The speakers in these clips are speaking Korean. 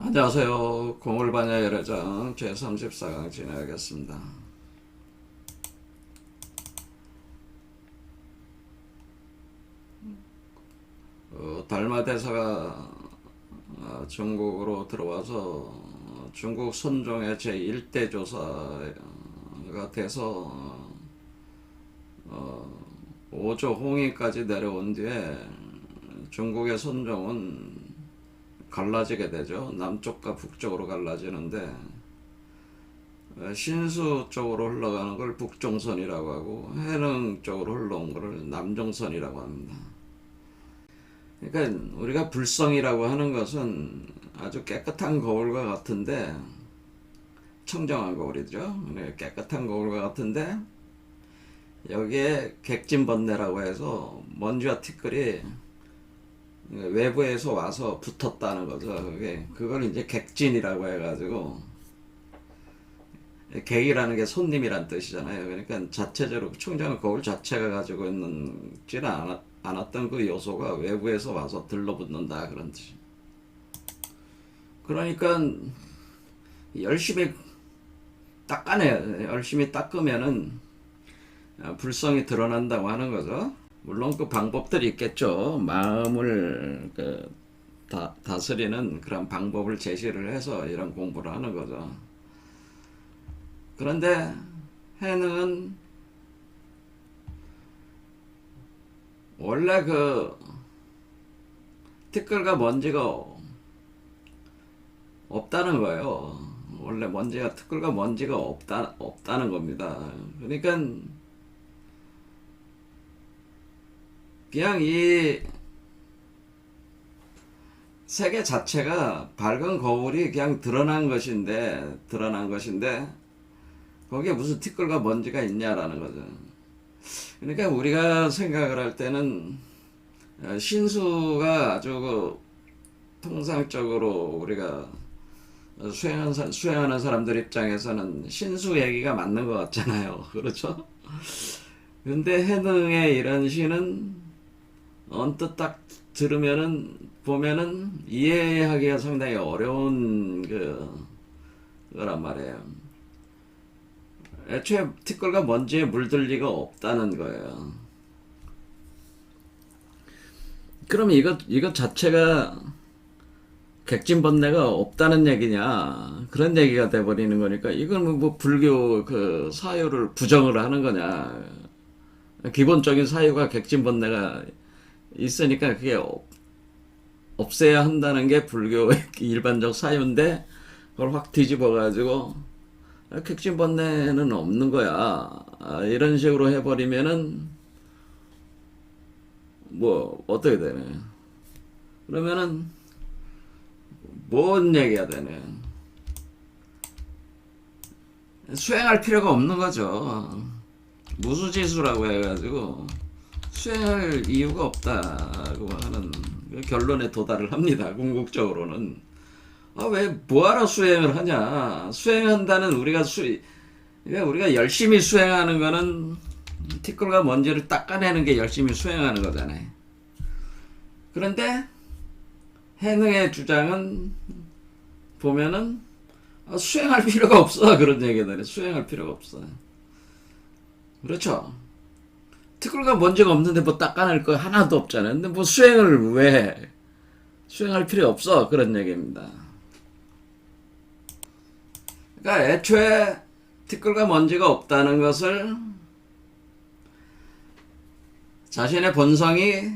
안녕하세요. 공울반야 열애장 제34강 진행하겠습니다. 달마대사가 중국으로 들어와서 중국 선종의 제1대 조사가 돼서 5조 홍위까지 내려온 뒤에 중국의 선종은 갈라지게 되죠. 남쪽과 북쪽으로 갈라지는데 신수 쪽으로 흘러가는 걸 북종선이라고 하고 해능 쪽으로 흘러온 것을 남종선이라고 합니다. 그러니까 우리가 불성이라고 하는 것은 아주 깨끗한 거울과 같은데, 청정한 거울이죠. 깨끗한 거울과 같은데 여기에 객진번뇌라고 해서 먼지와 티끌이 외부에서 와서 붙었다는 거죠. 그걸 이제 객진이라고 해가지고, 객이라는 게 손님이란 뜻이잖아요. 그러니까 자체적으로 청정한 거울 자체가 가지고 있지는 않았던 그 요소가 외부에서 와서 들러붙는다, 그런 뜻이. 그러니까 열심히 닦아내요. 열심히 닦으면은 불성이 드러난다고 하는 거죠. 물론 그 방법들이 있겠죠. 마음을 다스리는 그런 방법을 제시를 해서 이런 공부를 하는 거죠. 그런데 해능은 원래 그 티끌과 먼지가 없다는 거예요. 원래 티끌과 먼지가 없다는 겁니다. 그러니까 그냥 이 세계 자체가 밝은 거울이 그냥 드러난 것인데 거기에 무슨 티끌과 먼지가 있냐라는 거죠. 그러니까 우리가 생각을 할 때는 신수가 아주 통상적으로 우리가 수행하는 사람들 입장에서는 신수 얘기가 맞는 것 같잖아요. 그렇죠? 근데 해능의 이런 시는 언뜻 딱 보면은 이해하기가 상당히 어려운 거란 말이에요. 애초에 티끌과 먼지에 물들 리가 없다는 거예요. 그럼 이것 자체가 객진번뇌가 없다는 얘기냐, 그런 얘기가 돼버리는 거니까 이건 뭐 불교 그 사유를 부정을 하는 거냐. 기본적인 사유가 객진번뇌가 있으니까 그게 없애야 한다는 게 불교의 일반적 사유인데, 그걸 확 뒤집어 가지고 객진번뇌는 없는 거야, 이런 식으로 해버리면은 뭐 어떻게 되네. 그러면은 뭔 얘기가 되네. 수행할 필요가 없는 거죠. 무수지수라고 해가지고 수행할 이유가 없다고 하는 결론에 도달을 합니다. 궁극적으로는. 왜 뭐하러 수행을 하냐. 수행한다는 우리가 열심히 수행하는 거는 티끌과 먼지를 닦아내는 게 열심히 수행하는 거잖아요. 그런데 해능의 주장은 보면은 수행할 필요가 없어, 그런 얘기들. 수행할 필요가 없어. 그렇죠? 티끌과 먼지가 없는데 뭐 닦아낼 거 하나도 없잖아요. 근데 뭐 수행을 왜 해? 수행할 필요 없어, 그런 얘기입니다. 그러니까 애초에 티끌과 먼지가 없다는 것을 자신의 본성이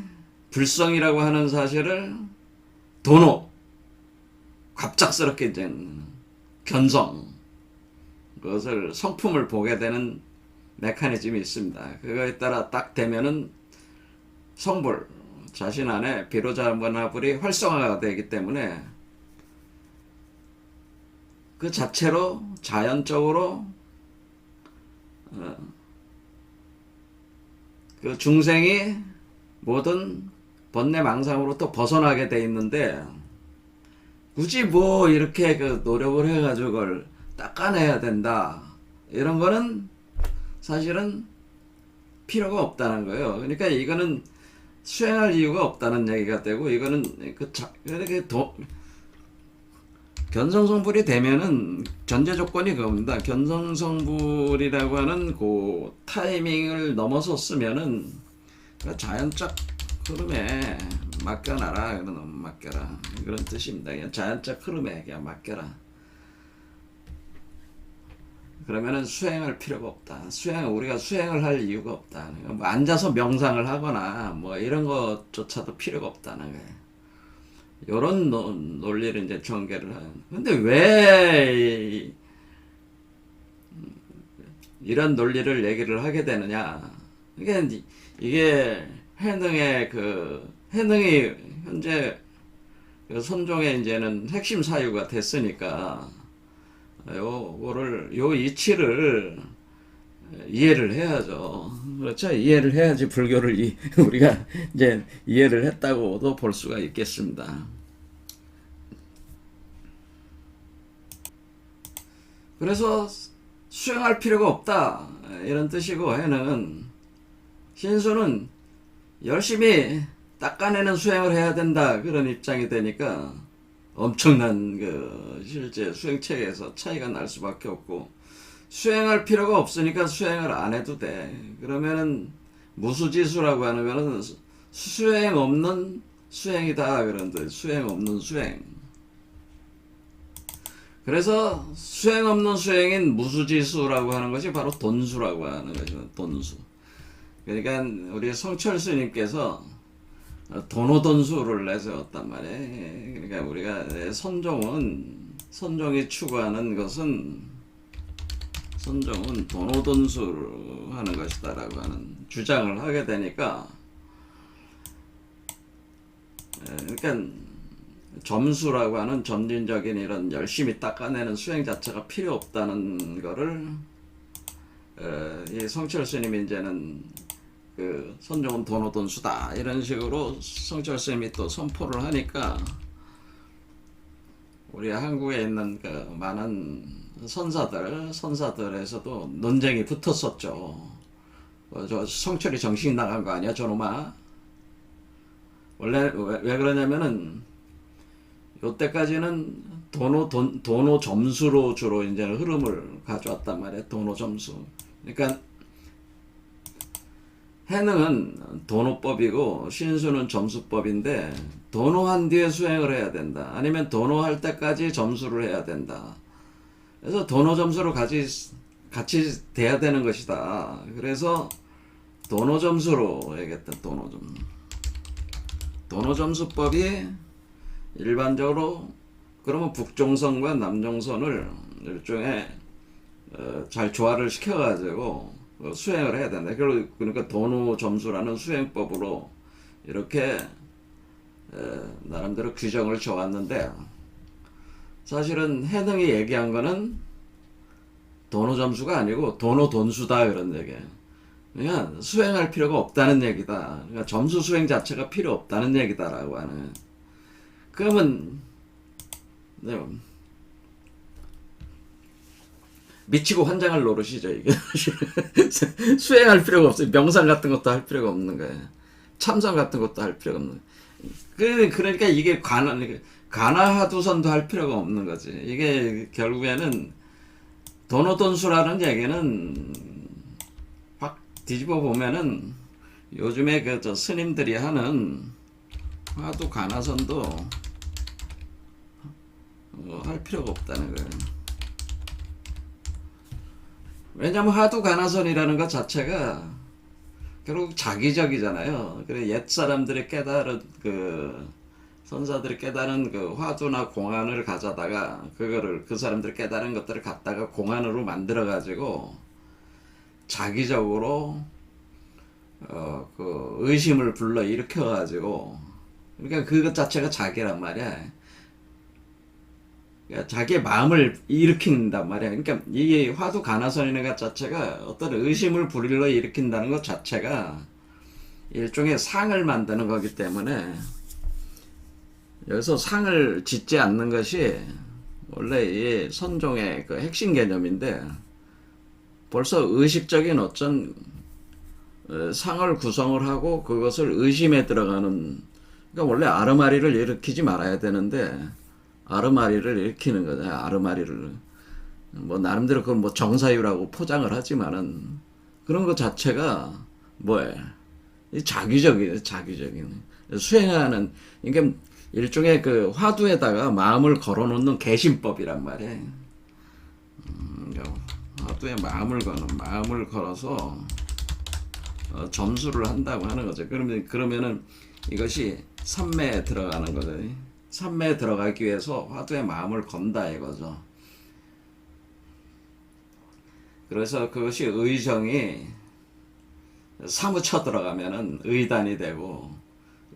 불성이라고 하는 사실을 도노, 갑작스럽게 이제 견성, 그것을 성품을 보게 되는 메커니즘이 있습니다. 그거에 따라 딱 되면은 성불, 자신 안에 비로자문화불이 활성화가 되기 때문에 그 자체로 자연적으로 그 중생이 모든 번뇌 망상으로부터 벗어나게 돼 있는데, 굳이 뭐 이렇게 노력을 해가지고 그걸 닦아내야 된다, 이런 거는 사실은 필요가 없다는 거예요. 그러니까 이거는 수행할 이유가 없다는 얘기가 되고, 이거는 견성성불이 되면은 전제 조건이 그겁니다. 견성성불이라고 하는 그 타이밍을 넘어섰으면은 그 자연적 흐름에 맡겨놔라. 그런 맡겨라. 그런 뜻입니다. 그냥 자연적 흐름에 그냥 맡겨라. 그러면은 수행할 필요가 없다. 우리가 수행을 할 이유가 없다. 뭐 앉아서 명상을 하거나 뭐 이런 것조차도 필요가 없다는 거예요. 요런 논리를 이제 전개를 하는. 근데 왜 이런 논리를 얘기를 하게 되느냐? 이게 해능이 현재 그 선종의 이제는 핵심 사유가 됐으니까 요 이치를 이해를 해야죠. 그렇죠? 이해를 해야지 불교를 우리가 이제 이해를 했다고도 볼 수가 있겠습니다. 그래서 수행할 필요가 없다 이런 뜻이고, 해는 신수는 열심히 닦아내는 수행을 해야 된다 그런 입장이 되니까 엄청난 그 실제 수행 체계에서 차이가 날 수밖에 없고, 수행할 필요가 없으니까 수행을 안 해도 돼. 그러면은 무수지수라고 하는 거는 수행 없는 수행이다 그런데, 수행 없는 수행. 그래서 수행 없는 수행인 무수지수라고 하는 것이 바로 돈수라고 하는 것이죠. 돈수. 그러니까 우리 성철 스님께서 도노돈수를 내세웠단 말이에요. 그러니까 우리가 선종이 추구하는 것은, 선종은 도노돈수를 하는 것이다라고 하는 주장을 하게 되니까, 그러니까 점수라고 하는 점진적인 이런 열심히 닦아내는 수행 자체가 필요 없다는 거를 이 성철 스님이 이제는 그 선종은 도노돈수다 이런 식으로 성철 스님이 또 선포를 하니까, 우리 한국에 있는 그 많은 선사들에서도 논쟁이 붙었었죠. 저 성철이 정신 나간 거 아니야 저놈아? 원래 왜 그러냐면은 요때까지는 도노 점수로 주로 이제 흐름을 가져왔단 말이에요. 도노 점수. 그러니까 해능은 도노법이고 신수는 점수법인데, 도노한 뒤에 수행을 해야 된다. 아니면 도노할 때까지 점수를 해야 된다. 그래서 도노 점수로 같이 돼야 되는 것이다. 그래서 도노 점수로 얘기했다. 도노 점수법이 일반적으로 그러면 북종선과 남종선을 일종의 잘 조화를 시켜가지고 수행을 해야 된다. 그러니까 도노 점수라는 수행법으로 이렇게 나름대로 규정을 정했는데, 사실은 해능이 얘기한 거는 도노 점수가 아니고 도노 돈수다 그런 얘기예요. 그러니까 수행할 필요가 없다는 얘기다. 그러니까 점수 수행 자체가 필요 없다는 얘기다라고 하는. 그러면 미치고 환장할 노릇이죠 이게. 수행할 필요가 없어요. 명상 같은 것도 할 필요가 없는 거예요. 참선 같은 것도 할 필요가 없는 거예요. 그러니까 이게 가나하두선도 할 필요가 없는 거지. 이게 결국에는 도노돈수라는 얘기는 확 뒤집어 보면은 요즘에 저 스님들이 하는 화두 가나선도 할 필요가 없다는 거예요. 왜냐면 화두 가나선이라는 것 자체가 결국 자기적이잖아요. 그래 옛 사람들이 깨달은 선사들이 깨달은 화두나 공안을 가져다가 그 사람들이 깨달은 것들을 갖다가 공안으로 만들어 가지고 자기적으로 의심을 불러 일으켜 가지고, 그러니까 그것 자체가 자기란 말이야. 그러니까 자기의 마음을 일으킨단 말이야. 그러니까 이 화두 가나선이라는 것 자체가 어떤 의심을 불러 일으킨다는 것 자체가 일종의 상을 만드는 거기 때문에, 여기서 상을 짓지 않는 것이 원래 이 선종의 핵심 개념인데, 벌써 의식적인 어떤 상을 구성을 하고 그것을 의심에 들어가는, 그러니까 원래 아르마리를 일으키지 말아야 되는데 아르마리를 일으키는 거죠. 아르마리를 뭐 나름대로 그건 뭐 정사유라고 포장을 하지만은 그런 것 자체가 뭐예요? 이 자규적이에요. 자규적인 수행하는 이게 일종의 그 화두에다가 마음을 걸어놓는 개심법이란 말이에요. 화두에 마음을 걸어서 점수를 한다고 하는 거죠. 그러면은 이것이 삼매에 들어가는 거죠. 삼매에 들어가기 위해서 화두에 마음을 건다 이거죠. 그래서 그것이 의정이 사무쳐 들어가면은 의단이 되고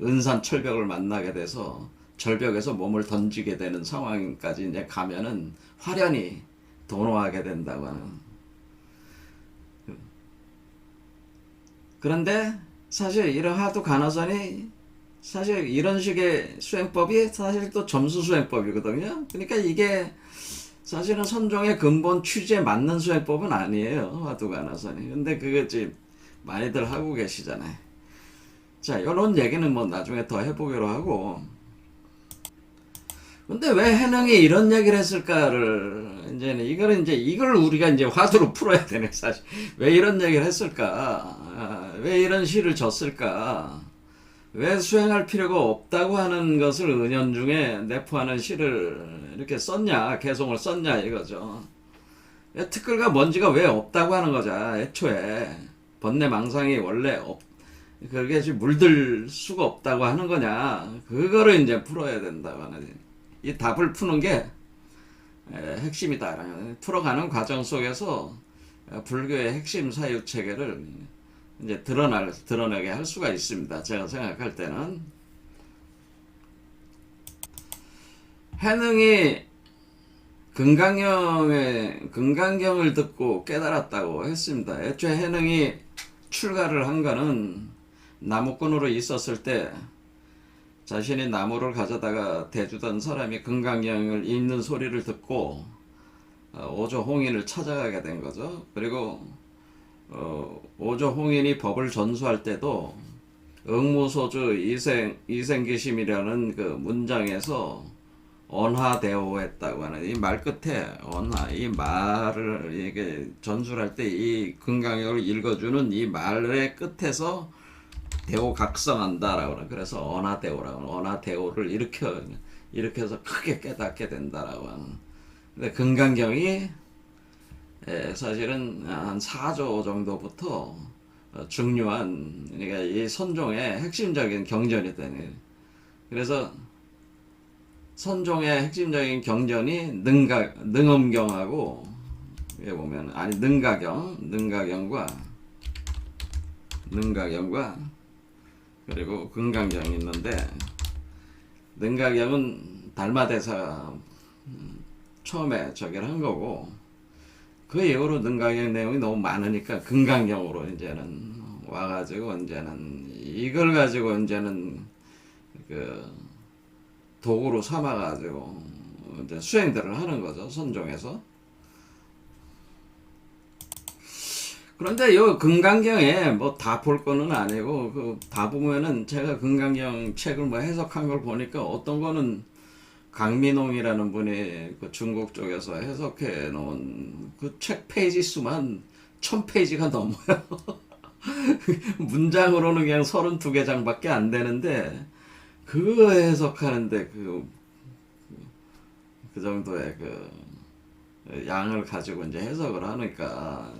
은산철벽을 만나게 돼서 절벽에서 몸을 던지게 되는 상황까지 이제 가면은 화련히 도노하게 된다고 하는. 그런데 사실 이런 하도 간화선이 사실 이런 식의 수행법이 사실 또 점수 수행법이거든요. 그러니까 이게 사실은 선종의 근본 취지에 맞는 수행법은 아니에요. 화두 간화선이. 근데 그게 지금 많이들 하고 계시잖아요. 자, 이런 얘기는 뭐 나중에 더 해보기로 하고. 근데 왜 해능이 이런 얘기를 했을까를 이제는 이걸 우리가 이제 화두로 풀어야 되네 사실. 왜 이런 얘기를 했을까? 왜 이런 시를 졌을까? 왜 수행할 필요가 없다고 하는 것을 은연중에 내포하는 시를 이렇게 썼냐, 개송을 썼냐 이거죠. 특글과 먼지가 왜 없다고 하는 거죠. 애초에 번뇌망상이 원래 그게 지금 물들 수가 없다고 하는 거냐. 그거를 이제 풀어야 된다고 하는. 이 답을 푸는 게 핵심이다. 풀어가는 과정 속에서 불교의 핵심 사유 체계를 이제 드러나게 할 수가 있습니다. 제가 생각할 때는 해능이 금강경을 듣고 깨달았다고 했습니다. 애초에 해능이 출가를 한 거는 나무꾼으로 있었을 때 자신이 나무를 가져다가 대주던 사람이 금강경을 읽는 소리를 듣고 오조 홍인을 찾아가게 된 거죠. 그리고 오조 홍인이 법을 전수할 때도 응무소주 이생기심이라는 그 문장에서 언하대오했다고 하는 이 말 끝에 이 말을 이게 전술할 때 이 금강경을 읽어주는 이 말의 끝에서 대오 각성한다라고 하는. 그래서 언하대오라고 하는. 언하대오를 일으켜서 크게 깨닫게 된다라고 하는. 근데 금강경이 사실은 한 4조 정도부터 중요한, 그러니까 이 선종의 핵심적인 경전이 되네. 그래서 선종의 핵심적인 경전이 능엄경하고, 여기 보면, 능가경과 그리고 금강경이 있는데, 능가경은 달마대사가 처음에 저기를 한 거고, 그 이후로 능가경 내용이 너무 많으니까 금강경으로 이제는 와가지고 이제는 이걸 가지고 이제는 그 도구로 삼아가지고 이제 수행들을 하는 거죠. 선종에서. 그런데 이 금강경에 뭐 다 볼 거는 아니고 그 다 보면은 제가 금강경 책을 뭐 해석한 걸 보니까 어떤 거는 강민홍이라는 분이 그 중국 쪽에서 해석해 놓은 그 책 페이지 수만 1000페이지가 넘어요. 문장으로는 그냥 32개장밖에 안 되는데 그거 해석하는데 그 정도의 그 양을 가지고 이제 해석을 하니까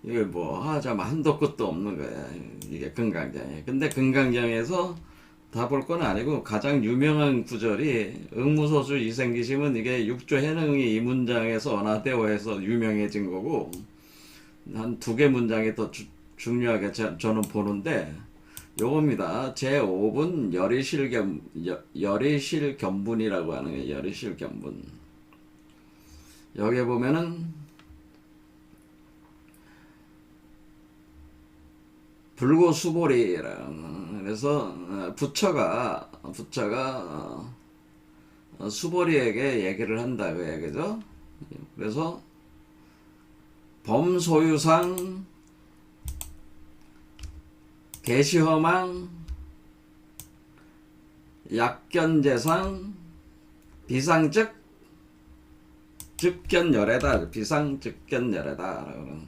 이게 뭐 하자면 한도 끝도 없는 거야. 이게 금강경이. 근데 금강경에서 다 볼 건 아니고 가장 유명한 구절이 응무소수 이생기심은 이게 육조 해능이 이 문장에서 언하대오해서 유명해진 거고, 한 2개 문장이 더 중요하게 저는 보는데 요겁니다. 제5분 열의실견분이라고 하는 게 열의실견분. 여기 보면은 불고수보리라는, 그래서 부처가 수보리에게 얘기를 한다 그 얘기죠. 그래서 범소유상 계시허망 약견재상 비상적 즉견열애다. 비상즉견열애다라고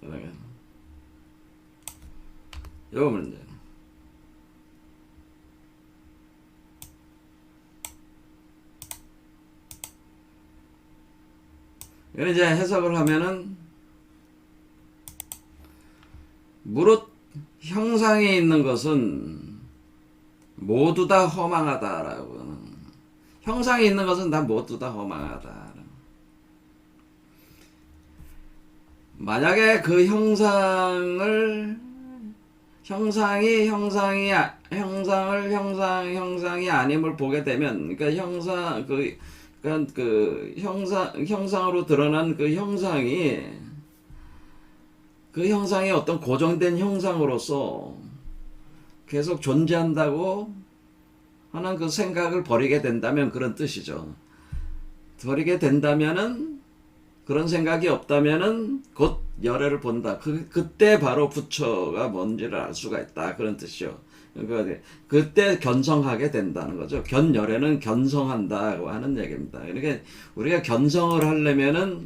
그러는 요 문제. 이걸 이제 해석을 하면은 무릇 형상이 있는 것은 모두 다 허망하다라고. 형상이 있는 것은 다 모두 다 허망하다. 만약에 그 형상이 형상이 아님을 보게 되면, 그러니까 형상으로 드러난 그 형상이 어떤 고정된 형상으로서 계속 존재한다고 하는 그 생각을 버리게 된다면 그런 뜻이죠. 버리게 된다면은, 그런 생각이 없다면은 곧 열애를 본다. 그때 바로 부처가 뭔지를 알 수가 있다. 그런 뜻이요. 그러니까 그때 견성하게 된다는 거죠. 견열애는 견성한다고 하는 얘기입니다. 그러니까 우리가 견성을 하려면은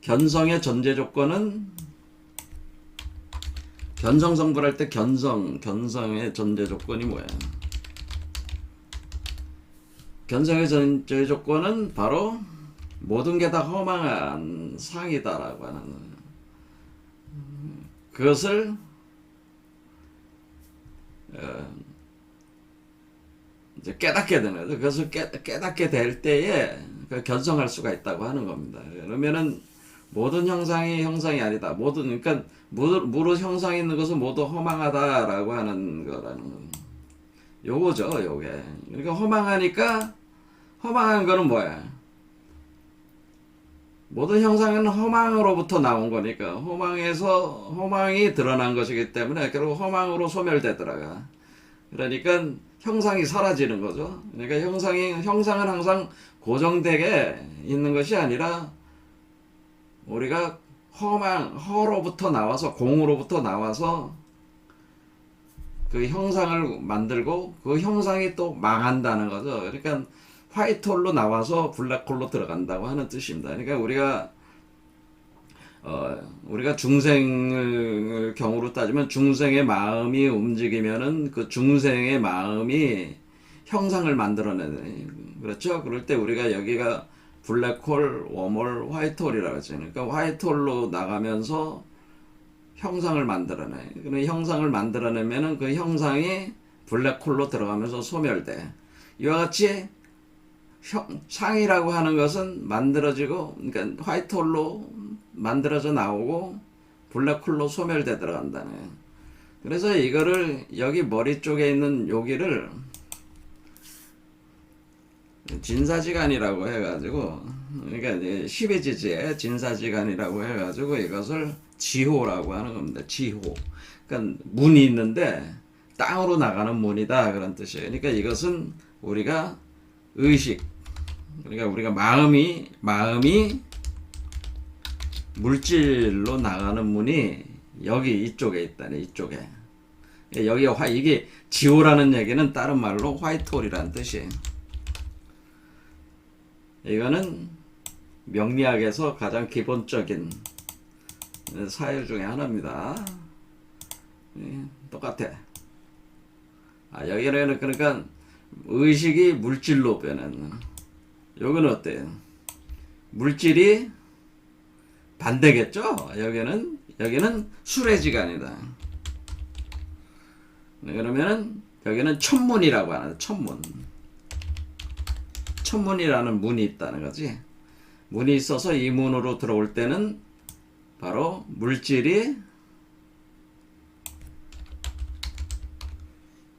견성의 전제 조건은 견성 성불할 때 견성의 전제 조건이 뭐야? 견성의 전제 조건은 바로 모든 게 다 허망한 상이다라고 하는 그것을 이제 깨닫게 되는 거죠. 그것을 깨닫게 될 때에 견성할 수가 있다고 하는 겁니다. 그러면은 모든 형상이 아니다. 그러니까 무릇 형상이 있는 것은 모두 허망하다라고 하는 거라는 요거죠, 요게. 그러니까 허망한 거는 뭐야? 모든 형상은 허망으로부터 나온 거니까 허망이 드러난 것이기 때문에 결국 허망으로 소멸되더라고. 그러니까 형상이 사라지는 거죠. 그러니까 형상은 항상 고정되게 있는 것이 아니라 우리가 허로부터 나와서, 공으로부터 나와서 그 형상을 만들고 그 형상이 또 망한다는 거죠. 그러니까 화이트홀로 나와서 블랙홀로 들어간다고 하는 뜻입니다. 그러니까 우리가 중생을 경우로 따지면 중생의 마음이 움직이면은 그 중생의 마음이 형상을 만들어내는, 그렇죠? 그럴 때 우리가 여기가 블랙홀, 웜홀, 화이트홀이라고 하죠. 그러니까 화이트홀로 나가면서 형상을 만들어내. 그런 형상을 만들어내면은 그 형상이 블랙홀로 들어가면서 소멸돼. 이와 같이 상이라고 하는 것은 만들어지고, 그러니까 화이트홀로 만들어져 나오고 블랙홀로 소멸돼 들어간다는 거예요. 그래서 이거를 여기 머리 쪽에 있는 여기를 진사지간이라고 해가지고, 그러니까 이제 십이지지에 진사지간이라고 해가지고 이것을 지호라고 하는 겁니다. 지호. 그러니까 문이 있는데 땅으로 나가는 문이다, 그런 뜻이에요. 그러니까 이것은 우리가 의식, 그러니까 우리가 마음이 물질로 나가는 문이 여기 이쪽에 있다네. 이쪽에. 이게 지호라는 얘기는 다른 말로 화이트홀이라는 뜻이에요. 이거는 명리학에서 가장 기본적인 사유 중에 하나입니다. 똑같아. 여기는 그러니까 의식이 물질로 변하는. 여기는 어때요? 물질이 반대겠죠? 여기는 수레지간이다. 그러면은 여기는 천문이라고 하는, 천문이라는 문이 있다는 거지. 문이 있어서 이 문으로 들어올 때는 바로 물질이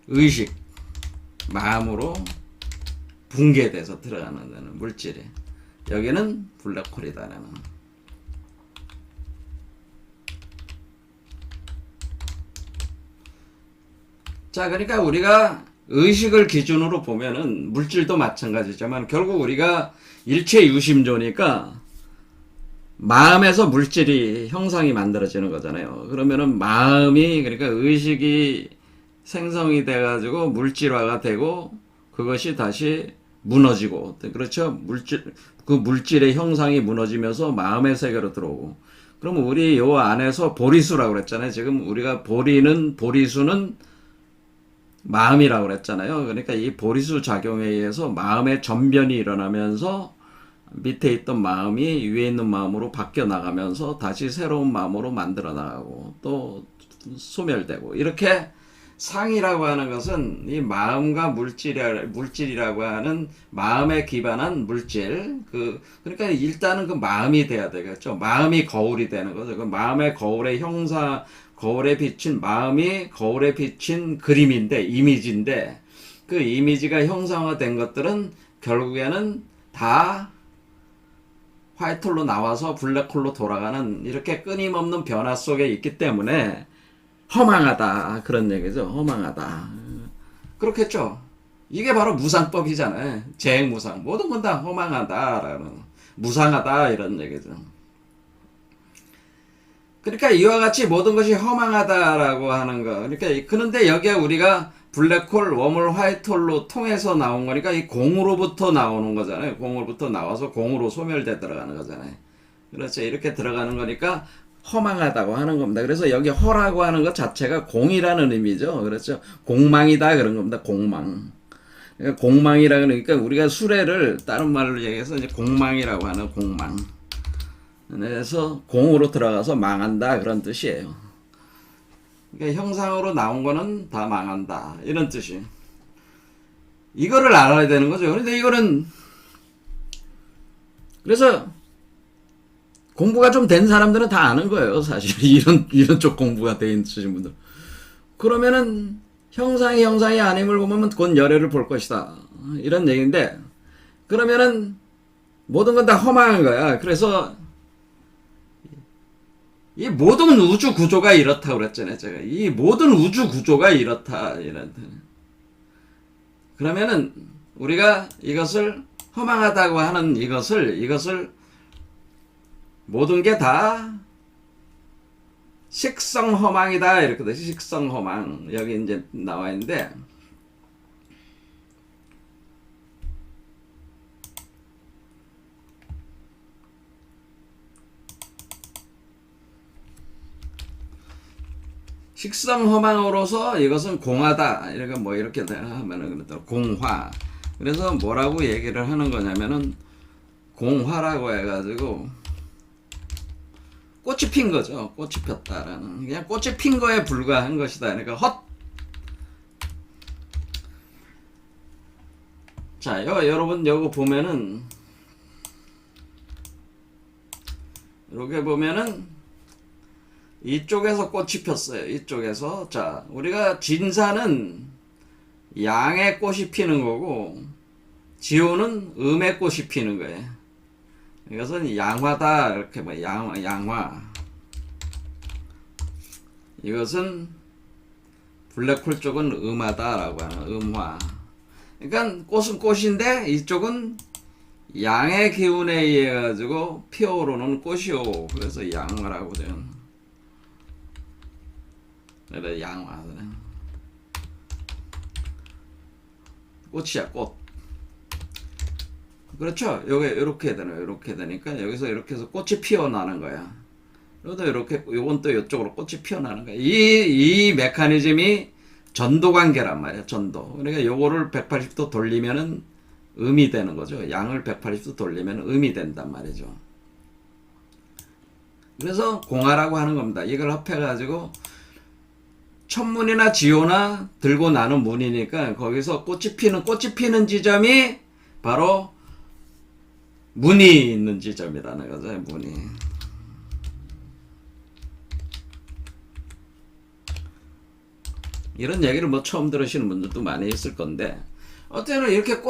의식, 마음으로 붕괴돼서 들어가는 물질이. 여기는 블랙홀이다는. 자, 그러니까 우리가 의식을 기준으로 보면은 물질도 마찬가지지만 결국 우리가 일체 유심조니까 마음에서 물질이, 형상이 만들어지는 거잖아요. 그러면은 마음이, 그러니까 의식이 생성이 돼가지고 물질화가 되고 그것이 다시 무너지고, 그렇죠? 그 물질의 형상이 무너지면서 마음의 세계로 들어오고. 그럼 우리 요 안에서 보리수라고 그랬잖아요. 지금 우리가 보리수는 마음이라고 그랬잖아요. 그러니까 이 보리수 작용에 의해서 마음의 전변이 일어나면서 밑에 있던 마음이 위에 있는 마음으로 바뀌어 나가면서 다시 새로운 마음으로 만들어 나가고 또 소멸되고, 이렇게 상이라고 하는 것은 이 마음과 물질이라고 하는 마음에 기반한 물질, 그러니까 일단은 그 마음이 돼야 되겠죠. 마음이 거울이 되는 거죠. 그 마음의 거울의 형상, 거울에 비친 마음이 거울에 비친 그림인데, 이미지인데, 그 이미지가 형상화된 것들은 결국에는 다 화이트홀로 나와서 블랙홀로 돌아가는 이렇게 끊임없는 변화 속에 있기 때문에 허망하다, 그런 얘기죠. 허망하다. 그렇겠죠. 이게 바로 무상법이잖아요. 재행무상. 모든 건 다 허망하다라는, 무상하다, 이런 얘기죠. 그러니까 이와 같이 모든 것이 허망하다라고 하는 거. 그러니까 그런데 여기에 우리가 블랙홀, 웜홀, 화이트홀로 통해서 나온 거니까 이 공으로부터 나오는 거잖아요. 공으로부터 나와서 공으로 소멸돼 들어가는 거잖아요. 그렇죠. 이렇게 들어가는 거니까 허망하다고 하는 겁니다. 그래서 여기 허라고 하는 것 자체가 공이라는 의미죠. 그렇죠. 공망이다, 그런 겁니다. 공망. 그러니까 공망이라 그러니까 우리가 수레를 다른 말로 얘기해서 이제 공망이라고 하는 공망. 그래서 공으로 들어가서 망한다, 그런 뜻이에요. 그러니까 형상으로 나온 거는 다 망한다, 이런 뜻이. 이거를 알아야 되는 거죠. 그런데 이거는, 그래서 공부가 좀 된 사람들은 다 아는 거예요, 사실. 이런 쪽 공부가 돼 있으신 분들. 그러면은 형상이 아님을 보면 곧 열애를 볼 것이다, 이런 얘기인데, 그러면은 모든 건 다 허망한 거야. 그래서 이 모든 우주 구조가 이렇다고 그랬잖아요, 제가. 이 모든 우주 구조가 이렇다. 그러면은 우리가 이것을 허망하다고 하는 이것을 모든 게 다 식성허망이다, 이렇게 돼. 식성허망. 여기 이제 나와 있는데, 식성허망으로서 이것은 공하다, 이렇게 뭐 이렇게 하면은 공화. 그래서 뭐라고 얘기를 하는 거냐면은 공화라고 해가지고 꽃이 핀 거죠. 꽃이 폈다라는, 그냥 꽃이 핀 거에 불과한 것이다. 그러니까 자, 여러분 요거 보면은, 이렇게 보면은 이쪽에서 꽃이 폈어요. 이쪽에서. 자, 우리가 진사는 양의 꽃이 피는 거고, 지호는 음의 꽃이 피는 거예요. 이것은 양화다, 이렇게 뭐 양화. 이것은 블랙홀 쪽은 음하다라고 하는, 음화. 그러니까 꽃은 꽃인데 이쪽은 양의 기운에 의해 가지고 피어오르는 꽃이요. 그래서 양화라고 돼요. 그래, 양화. 꽃이야, 꽃. 그렇죠? 요게 이렇게 되네요. 이렇게 되니까 여기서 이렇게 해서 꽃이 피어나는 거야. 요것도 이렇게, 요건 또 이쪽으로 꽃이 피어나는 거야. 이 메커니즘이 전도 관계란 말이야, 전도. 그러니까 요거를 180도 돌리면은 음이 되는 거죠. 양을 180도 돌리면 음이 된단 말이죠. 그래서 공화라고 하는 겁니다. 이걸 합해가지고 천문이나 지호나 들고 나는 문이니까 거기서 꽃이 피는 지점이 바로 문이 있는 지점이라는 거죠. 문이. 이런 얘기를 뭐 처음 들으시는 분들도 많이 있을 건데, 어쨌든 이렇게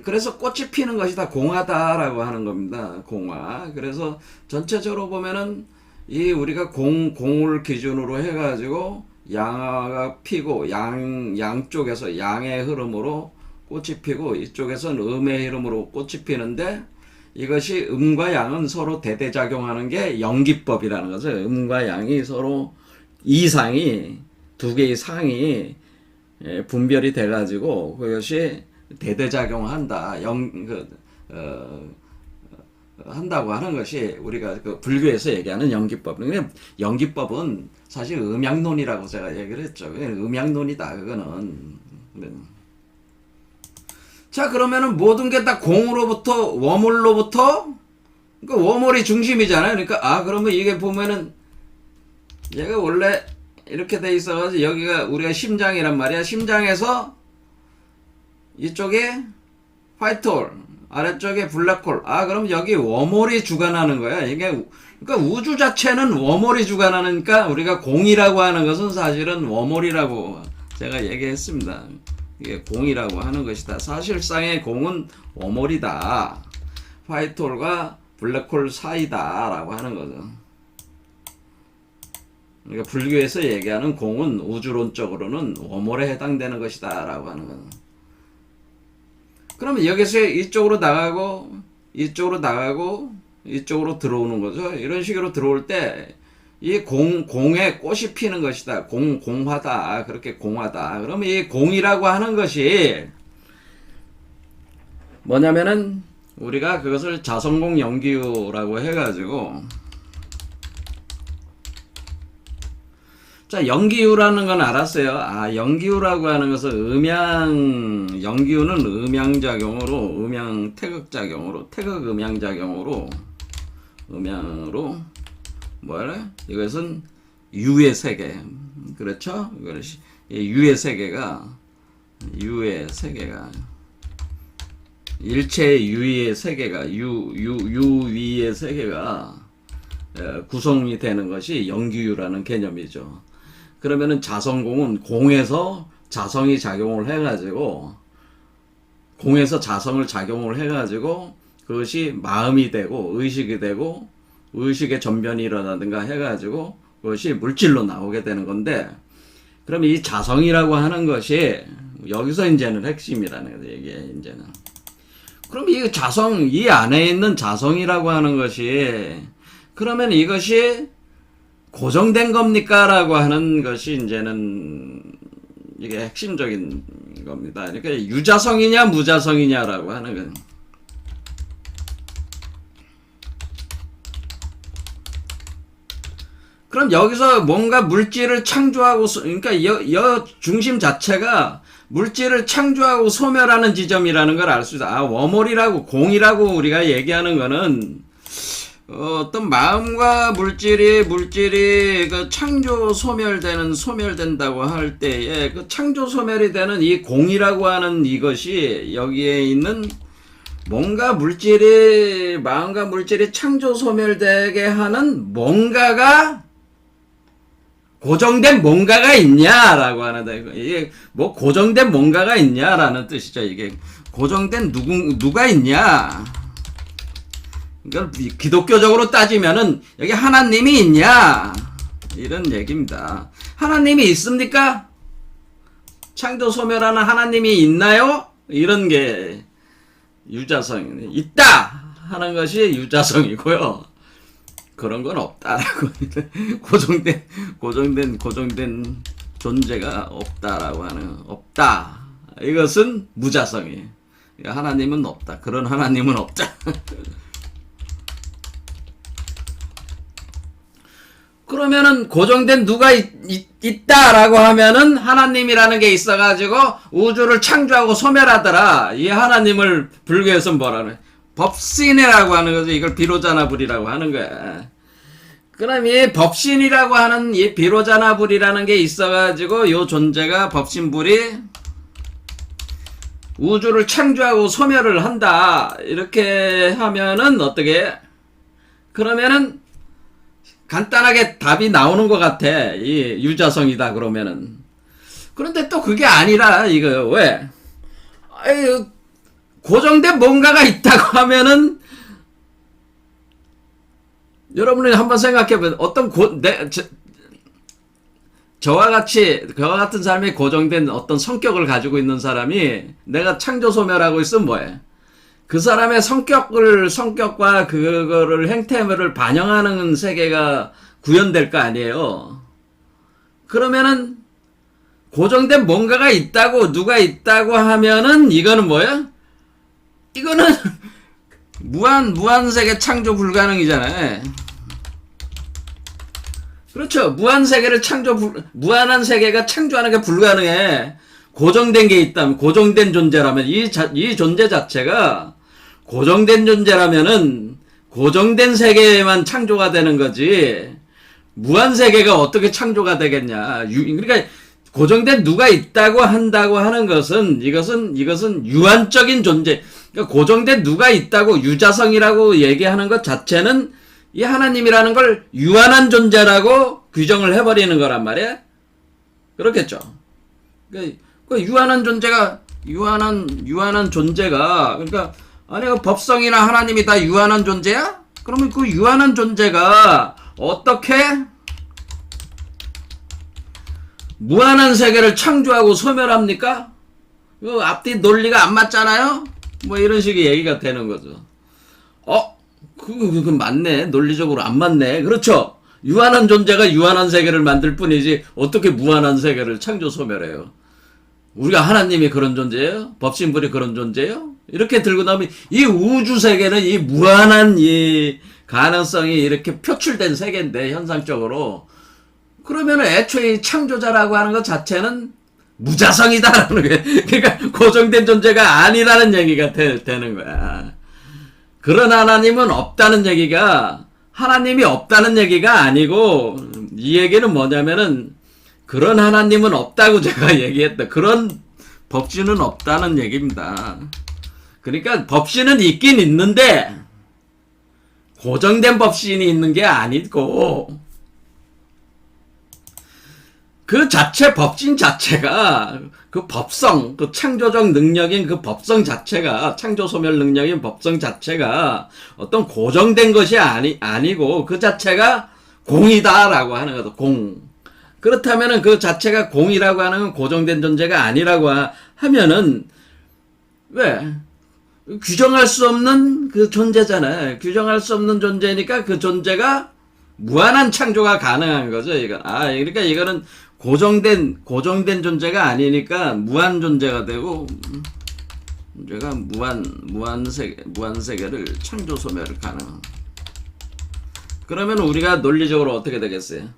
그래서 꽃이 피는 것이 다 공화다라고 하는 겁니다. 공화. 그래서 전체적으로 보면은 이 우리가 공을 기준으로 해가지고 양화가 피고, 양쪽에서 양의 흐름으로 꽃이 피고, 이쪽에서는 음의 흐름으로 꽃이 피는데, 이것이 음과 양은 서로 대대작용하는 게 연기법이라는 거죠. 음과 양이 서로, 이상이, 두 개의 상이 분별이 돼가지고 그것이 대대작용한다. 한다고 하는 것이 우리가 그 불교에서 얘기하는 연기법. 근데 연기법은 사실 음양론이라고 제가 얘기를 했죠. 음양론이다. 그거는. 자, 그러면은 모든 게 다 공으로부터, 워물로부터, 그러니까 워물이 중심이잖아요. 그러니까, 그러면 이게 보면은, 얘가 원래 이렇게 돼 있어가지고, 여기가 우리가 심장이란 말이야. 심장에서 이쪽에 화이트홀, 아래쪽에 블랙홀. 그럼 여기 워물이 주관하는 거야. 이게, 그러니까 우주 자체는 워물이 주관하니까 우리가 공이라고 하는 것은 사실은 워물이라고 제가 얘기했습니다. 이게 공이라고 하는 것이다. 사실상의 공은 워물이다. 화이트홀과 블랙홀 사이다 라고 하는 거죠. 그러니까 불교에서 얘기하는 공은 우주론적으로는 워물에 해당되는 것이다 라고 하는 거죠. 그러면 여기서 이쪽으로 나가고 이쪽으로 들어오는 거죠. 이런 식으로 들어올 때 이 공에 꽃이 피는 것이다. 공화다. 그렇게 공화다. 그러면 이 공이라고 하는 것이 뭐냐면은 우리가 그것을 자성공 연기유라고 해가지고, 자, 연기유라는 건 알았어요. 연기유라고 하는 것은 연기유는 음양 태극작용으로, 태극 음양으로, 이것은 유의 세계. 그렇죠? 유의 세계가, 일체의 유의 세계가, 유위의 세계가 구성이 되는 것이 연기유라는 개념이죠. 그러면은 자성공은 공에서 자성이 작용을 해가지고, 그것이 마음이 되고, 의식이 되고, 의식의 전변이 일어나든가 해가지고, 그것이 물질로 나오게 되는 건데, 그럼 이 자성이라고 하는 것이, 여기서 이제는 핵심이라는 거죠, 이게 이제는. 그럼 이 안에 있는 자성이라고 하는 것이, 그러면 이것이 고정된 겁니까? 라고 하는 것이 이제는 이게 핵심적인 겁니다. 그러니까 유자성이냐 무자성이냐라고 하는 건. 그럼 여기서 뭔가 물질을 창조하고, 그러니까 여 중심 자체가 물질을 창조하고 소멸하는 지점이라는 걸 알 수 있다. 워물이라고, 공이라고 우리가 얘기하는 거는 어떤 마음과 물질이 그 창조 소멸된다고 할 때에 그 창조 소멸이 되는 이 공이라고 하는 이것이 여기에 있는 뭔가 마음과 물질이 창조 소멸되게 하는 뭔가가 고정된 뭔가가 있냐라고 하는데, 이게 뭐 고정된 뭔가가 있냐라는 뜻이죠. 이게 고정된 누가 있냐. 그러니까 기독교적으로 따지면은 여기 하나님이 있냐 이런 얘기입니다. 하나님이 있습니까? 창조 소멸하는 하나님이 있나요? 이런 게 유자성, 있다 하는 것이 유자성이고요. 그런 건 없다라고. 고정된 존재가 없다라고 하는, 없다. 이것은 무자성이에요. 하나님은 없다. 그런 하나님은 없다. 그러면은 고정된 누가 있다라고 하면은 하나님이라는 게 있어가지고 우주를 창조하고 소멸하더라. 이 하나님을 불교에서 뭐라는, 법신이라고 하는 거죠. 이걸 비로자나불이라고 하는 거야. 그럼 이 법신이라고 하는 이 비로자나불이라는 게 있어가지고 요 존재가 법신불이 우주를 창조하고 소멸을 한다. 이렇게 하면은 어떻게? 그러면은 간단하게 답이 나오는 것 같아. 이 유자성이다 그러면은. 그런데 또 그게 아니라 이거 왜? 고정된 뭔가가 있다고 하면은 여러분이 한번 생각해보세요. 어떤 저와 같은 사람이 고정된 어떤 성격을 가지고 있는 사람이 내가 창조 소멸하고 있으면 뭐해? 그 사람의 성격과 그거를 행태를 반영하는 세계가 구현될 거 아니에요. 그러면은 고정된 뭔가가 있다고, 누가 있다고 하면은, 이거는 뭐야? 이거는, 무한세계 창조 불가능이잖아요. 그렇죠. 무한한 세계가 창조하는 게 불가능해. 고정된 게 있다면, 고정된 존재라면, 이 존재 자체가 고정된 존재라면은, 고정된 세계에만 창조가 되는 거지, 무한 세계가 어떻게 창조가 되겠냐. 그러니까, 고정된 누가 있다고 한다고 하는 것은, 이것은 유한적인 존재, 그러니까 고정된 누가 있다고 유자성이라고 얘기하는 것 자체는 이 하나님이라는 걸 유한한 존재라고 규정을 해버리는 거란 말이야. 그렇겠죠. 그 유한한 존재가 그러니까 아니 그 법성이나 하나님이 다 유한한 존재야? 그러면 그 유한한 존재가 어떻게 무한한 세계를 창조하고 소멸합니까? 그 앞뒤 논리가 안 맞잖아요? 뭐 이런 식의 얘기가 되는 거죠. 그건 맞네. 논리적으로 안 맞네. 그렇죠. 유한한 존재가 유한한 세계를 만들 뿐이지 어떻게 무한한 세계를 창조 소멸해요. 우리가 하나님이 그런 존재예요? 법신불이 그런 존재예요? 이렇게 들고 나면 이 우주 세계는 이 무한한 이 가능성이 이렇게 표출된 세계인데 현상적으로 그러면 애초에 이 창조자라고 하는 것 자체는 무자성이다라는 거예요. 그러니까 고정된 존재가 아니라는 얘기가 되는 거야. 그런 하나님은 없다는 얘기가 하나님이 없다는 얘기가 아니고 이 얘기는 뭐냐면은 그런 하나님은 없다고 제가 얘기했다. 그런 법신은 없다는 얘기입니다. 그러니까 법신은 있긴 있는데 고정된 법신이 있는 게 아니고 그 자체 법신 자체가 그 법성, 그 창조적 능력인 그 법성 자체가 창조 소멸 능력인 법성 자체가 어떤 고정된 것이 아니고 그 자체가 공이다라고 하는 거죠. 공. 그렇다면은 그 자체가 공이라고 하는 건 고정된 존재가 아니라고 하면은 왜 규정할 수 없는 그 존재잖아요. 규정할 수 없는 존재니까 그 존재가 무한한 창조가 가능한 거죠. 그러니까 이거는 고정된 존재가 아니니까 무한 존재가 되고 존재가 무한 세계를 창조 소멸을 가능한. 그러면 우리가 논리적으로 어떻게 되겠어요?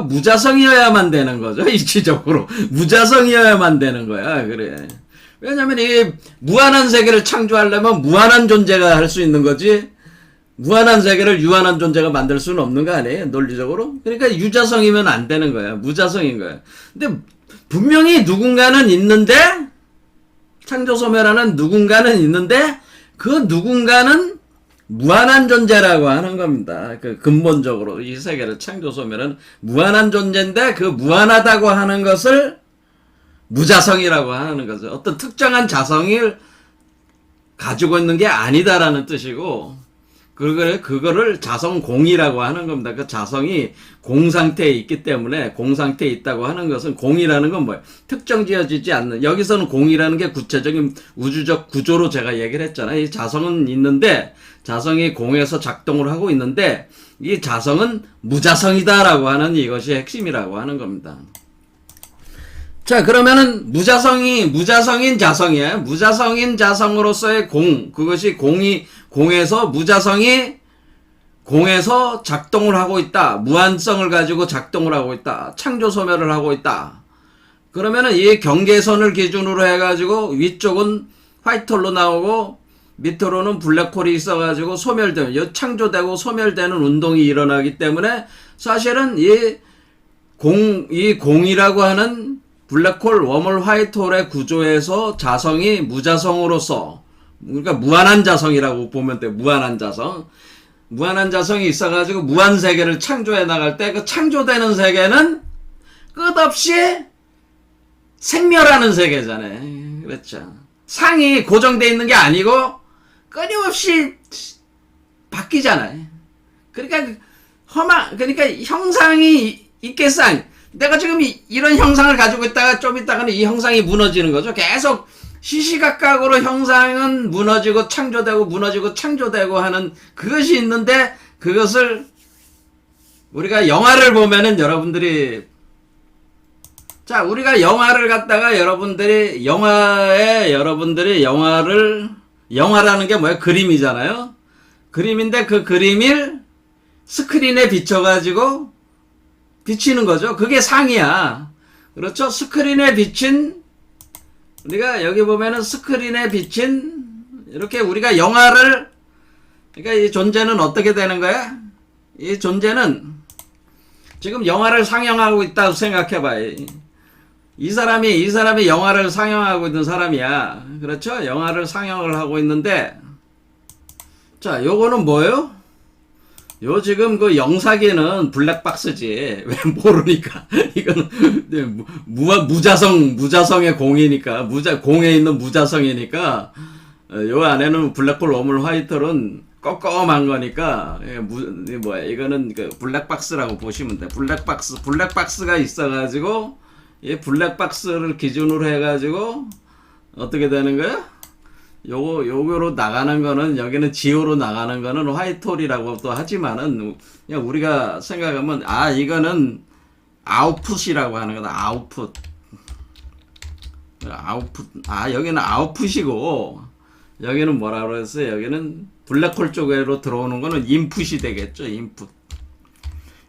무자성이어야만 되는 거죠. 이치적으로 무자성이어야만 되는 거야. 그래. 왜냐면 이 무한한 세계를 창조하려면 무한한 존재가 할 수 있는 거지. 무한한 세계를 유한한 존재가 만들 수는 없는 거 아니에요? 논리적으로? 그러니까 유자성이면 안 되는 거야. 무자성인 거야. 근데 분명히 누군가는 있는데 창조 소멸하는 누군가는 있는데 그 누군가는 무한한 존재라고 하는 겁니다. 그 근본적으로 이 세계를 창조 소멸은 무한한 존재인데 그 무한하다고 하는 것을 무자성이라고 하는 거죠. 어떤 특정한 자성을 가지고 있는 게 아니다라는 뜻이고 그거를 자성공이라고 하는 겁니다. 그 자성이 공상태에 있기 때문에 공상태에 있다고 하는 것은 공이라는 건 뭐예요? 특정 지어지지 않는. 여기서는 공이라는 게 구체적인 우주적 구조로 제가 얘기를 했잖아요. 이 자성은 있는데 자성이 공에서 작동을 하고 있는데 이 자성은 무자성이다라고 하는 이것이 핵심이라고 하는 겁니다. 자, 그러면은 무자성인 자성이에요. 무자성인 자성으로서의 공, 그것이 공에서 무자성이 공에서 작동을 하고 있다. 무한성을 가지고 작동을 하고 있다. 창조 소멸을 하고 있다. 그러면은 이 경계선을 기준으로 해가지고 위쪽은 화이트홀로 나오고 밑으로는 블랙홀이 있어가지고 소멸되는, 창조되고 소멸되는 운동이 일어나기 때문에 사실은 이 공이라고 하는 블랙홀, 웜홀, 화이트홀의 구조에서 자성이 무자성으로서, 그러니까 무한한 자성이라고 보면 돼. 무한한 자성. 무한한 자성이 있어가지고 무한 세계를 창조해 나갈 때 그 창조되는 세계는 끝없이 생멸하는 세계잖아요. 그렇죠. 상이 고정되어 있는 게 아니고 끊임없이 바뀌잖아요. 그러니까 그러니까 형상이 있겠어. 내가 지금 이런 형상을 가지고 있다가 좀 있다가는 이 형상이 무너지는 거죠. 계속 시시각각으로 형상은 무너지고 창조되고 무너지고 창조되고 하는 그것이 있는데 그것을 우리가 영화를 보면은 여러분들이 자, 우리가 영화를 갖다가 여러분들이 영화라는 게 뭐야? 그림이잖아요. 그림인데 그 그림을 스크린에 비춰가지고 비치는 거죠. 그게 상이야. 그렇죠? 스크린에 비친, 우리가 여기 보면은 스크린에 비친, 이렇게 우리가 그러니까 이 존재는 어떻게 되는 거야? 이 존재는 지금 영화를 상영하고 있다고 생각해봐. 이 사람이 영화를 상영하고 있는 사람이야. 그렇죠? 영화를 상영을 하고 있는데, 자, 요거는 뭐예요? 요 지금 그 영사기는 블랙박스지. 왜 모르니까. 이거는 무자성의 공이니까, 공에 있는 무자성이니까, 요 안에는 블랙홀 워물 화이트는 껌껌한 거니까, 이거는 그 블랙박스라고 보시면 돼. 블랙박스가 있어가지고, 이 블랙박스를 기준으로 해가지고, 어떻게 되는 거야? 요거로 나가는 거는, 여기는 지호로 나가는 거는 화이트홀이라고 또 하지만은, 그냥 우리가 생각하면, 이거는 아웃풋이라고 하는 거다. 아웃풋. 여기는 아웃풋이고, 여기는 뭐라고 했어요? 여기는 블랙홀 쪽으로 들어오는 거는 인풋이 되겠죠. 인풋.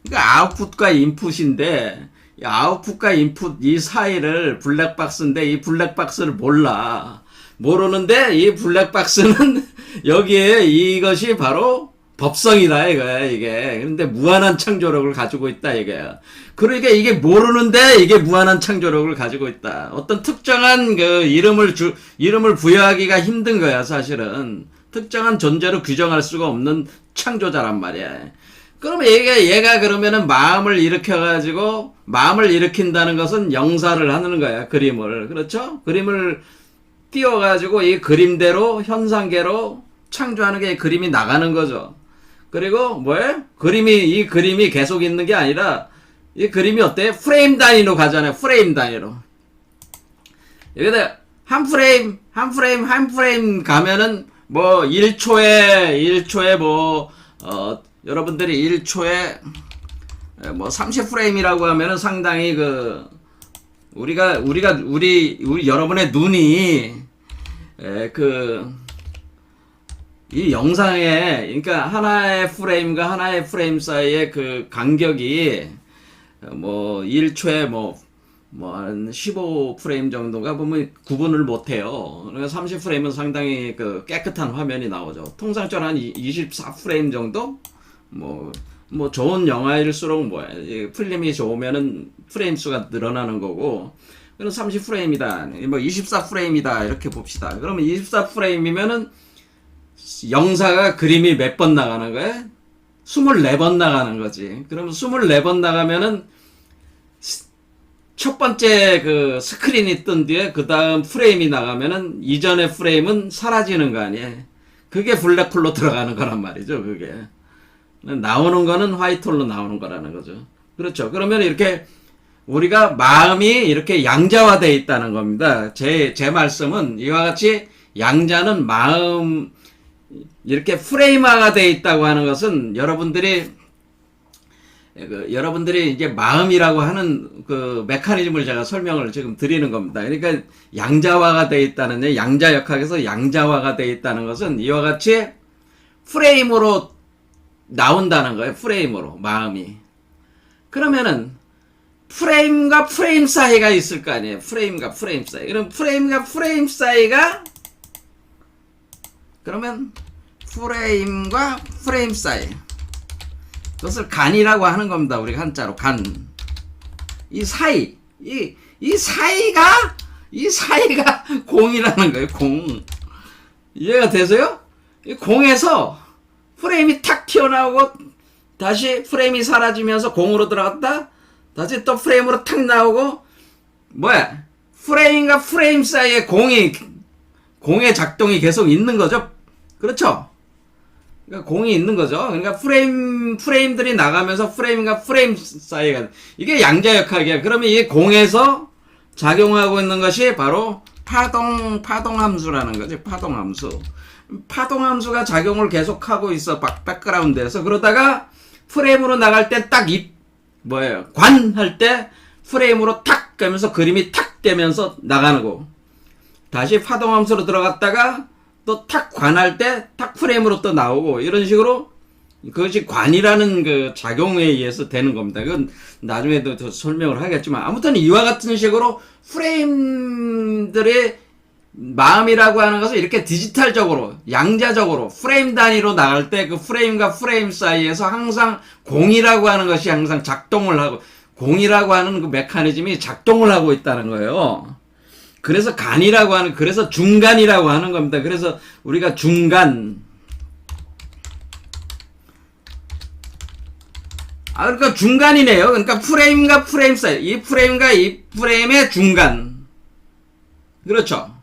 그러니까 아웃풋과 인풋인데, 이 아웃풋과 인풋 이 사이를 블랙박스인데, 이 블랙박스를 모르는데 이 블랙박스는 여기에 이것이 바로 법성이다 이거야 이게. 그런데 무한한 창조력을 가지고 있다 이게. 그러니까 이게 모르는데 이게 무한한 창조력을 가지고 있다. 어떤 특정한 그 이름을 부여하기가 힘든 거야 사실은. 특정한 존재로 규정할 수가 없는 창조자란 말이야. 그러면 얘가 그러면은 마음을 일으킨다는 것은 영사를 하는 거야. 그림을. 그렇죠? 그림을 띄워가지고 이 그림대로 현상계로 창조하는 게 그림이 나가는 거죠. 그리고 뭐예요? 이 그림이 계속 있는 게 아니라 이 그림이 어때? 프레임 단위로 가잖아요. 프레임 단위로. 여기다 한 프레임 가면은 뭐 1초에 여러분들이 1초에 뭐 30프레임이라고 하면은 상당히 우리 여러분의 눈이 이 영상에, 그러니까 하나의 프레임과 하나의 프레임 사이의 그 간격이 뭐 1초에 한 15프레임 정도가 보면 구분을 못해요. 그러니까 30프레임은 상당히 그 깨끗한 화면이 나오죠. 통상적으로 한 24프레임 정도? 뭐 좋은 영화일수록 필름이 좋으면은 프레임 수가 늘어나는 거고, 그럼 30프레임이다, 뭐 24프레임이다 이렇게 봅시다. 그러면 24프레임이면은 영사가 그림이 몇 번 나가는 거야? 24번 나가는 거지. 그러면 24번 나가면은 첫 번째 그 스크린이 뜬 뒤에 그 다음 프레임이 나가면은 이전의 프레임은 사라지는 거 아니에요? 그게 블랙홀로 들어가는 거란 말이죠. 그게 나오는 거는 화이트홀로 나오는 거라는 거죠. 그렇죠. 그러면 이렇게 우리가 마음이 이렇게 양자화되어 있다는 겁니다. 제 말씀은 이와 같이 양자는 마음, 이렇게 프레임화가 되어 있다고 하는 것은 여러분들이 이제 마음이라고 하는 그 메커니즘을 제가 설명을 지금 드리는 겁니다. 그러니까 양자화가 되어 있다는, 양자역학에서 양자화가 되어 있다는 것은 이와 같이 프레임으로 나온다는 거예요. 프레임으로 마음이. 그러면은 프레임과 프레임 사이가 있을 거 아니에요. 프레임과 프레임 사이. 그럼 프레임과 프레임 사이가, 그러면 프레임과 프레임 사이, 그것을 간이라고 하는 겁니다. 우리가 한자로 간. 이 사이, 이 사이가 공이라는 거예요. 공. 이해가 되세요? 이 공에서 프레임이 탁 튀어나오고 다시 프레임이 사라지면서 공으로 들어갔다 다시 또 프레임으로 탁 나오고, 프레임과 프레임 사이에 공의 작동이 계속 있는 거죠. 그렇죠? 그러니까 공이 있는 거죠. 그러니까 프레임들이 나가면서 프레임과 프레임 사이가, 이게 양자역학이야. 그러면 이 공에서 작용하고 있는 것이 바로 파동함수라는 거지. 파동함수가 작용을 계속하고 있어. 백그라운드에서. 그러다가 프레임으로 나갈 때 딱 관 할 때 프레임으로 탁 탁 하면서 그림이 탁 되면서 나가는 거. 다시 파동함수로 들어갔다가 또 탁 관할 때 탁 프레임으로 또 나오고 이런 식으로 그것이 관이라는 그 작용에 의해서 되는 겁니다. 그건 나중에도 더 설명을 하겠지만 아무튼 이와 같은 식으로 프레임들의 마음이라고 하는 것을 이렇게 디지털적으로 양자적으로 프레임 단위로 나갈 때 그 프레임과 프레임 사이에서 항상 공이라고 하는 것이 항상 작동을 하고 공이라고 하는 그 메커니즘이 작동을 하고 있다는 거예요. 그래서 간이라고 하는 그래서 중간이라고 하는 겁니다. 그래서 우리가 중간 그러니까 중간이네요. 그러니까 프레임과 프레임 사이 이 프레임과 이 프레임의 중간 그렇죠.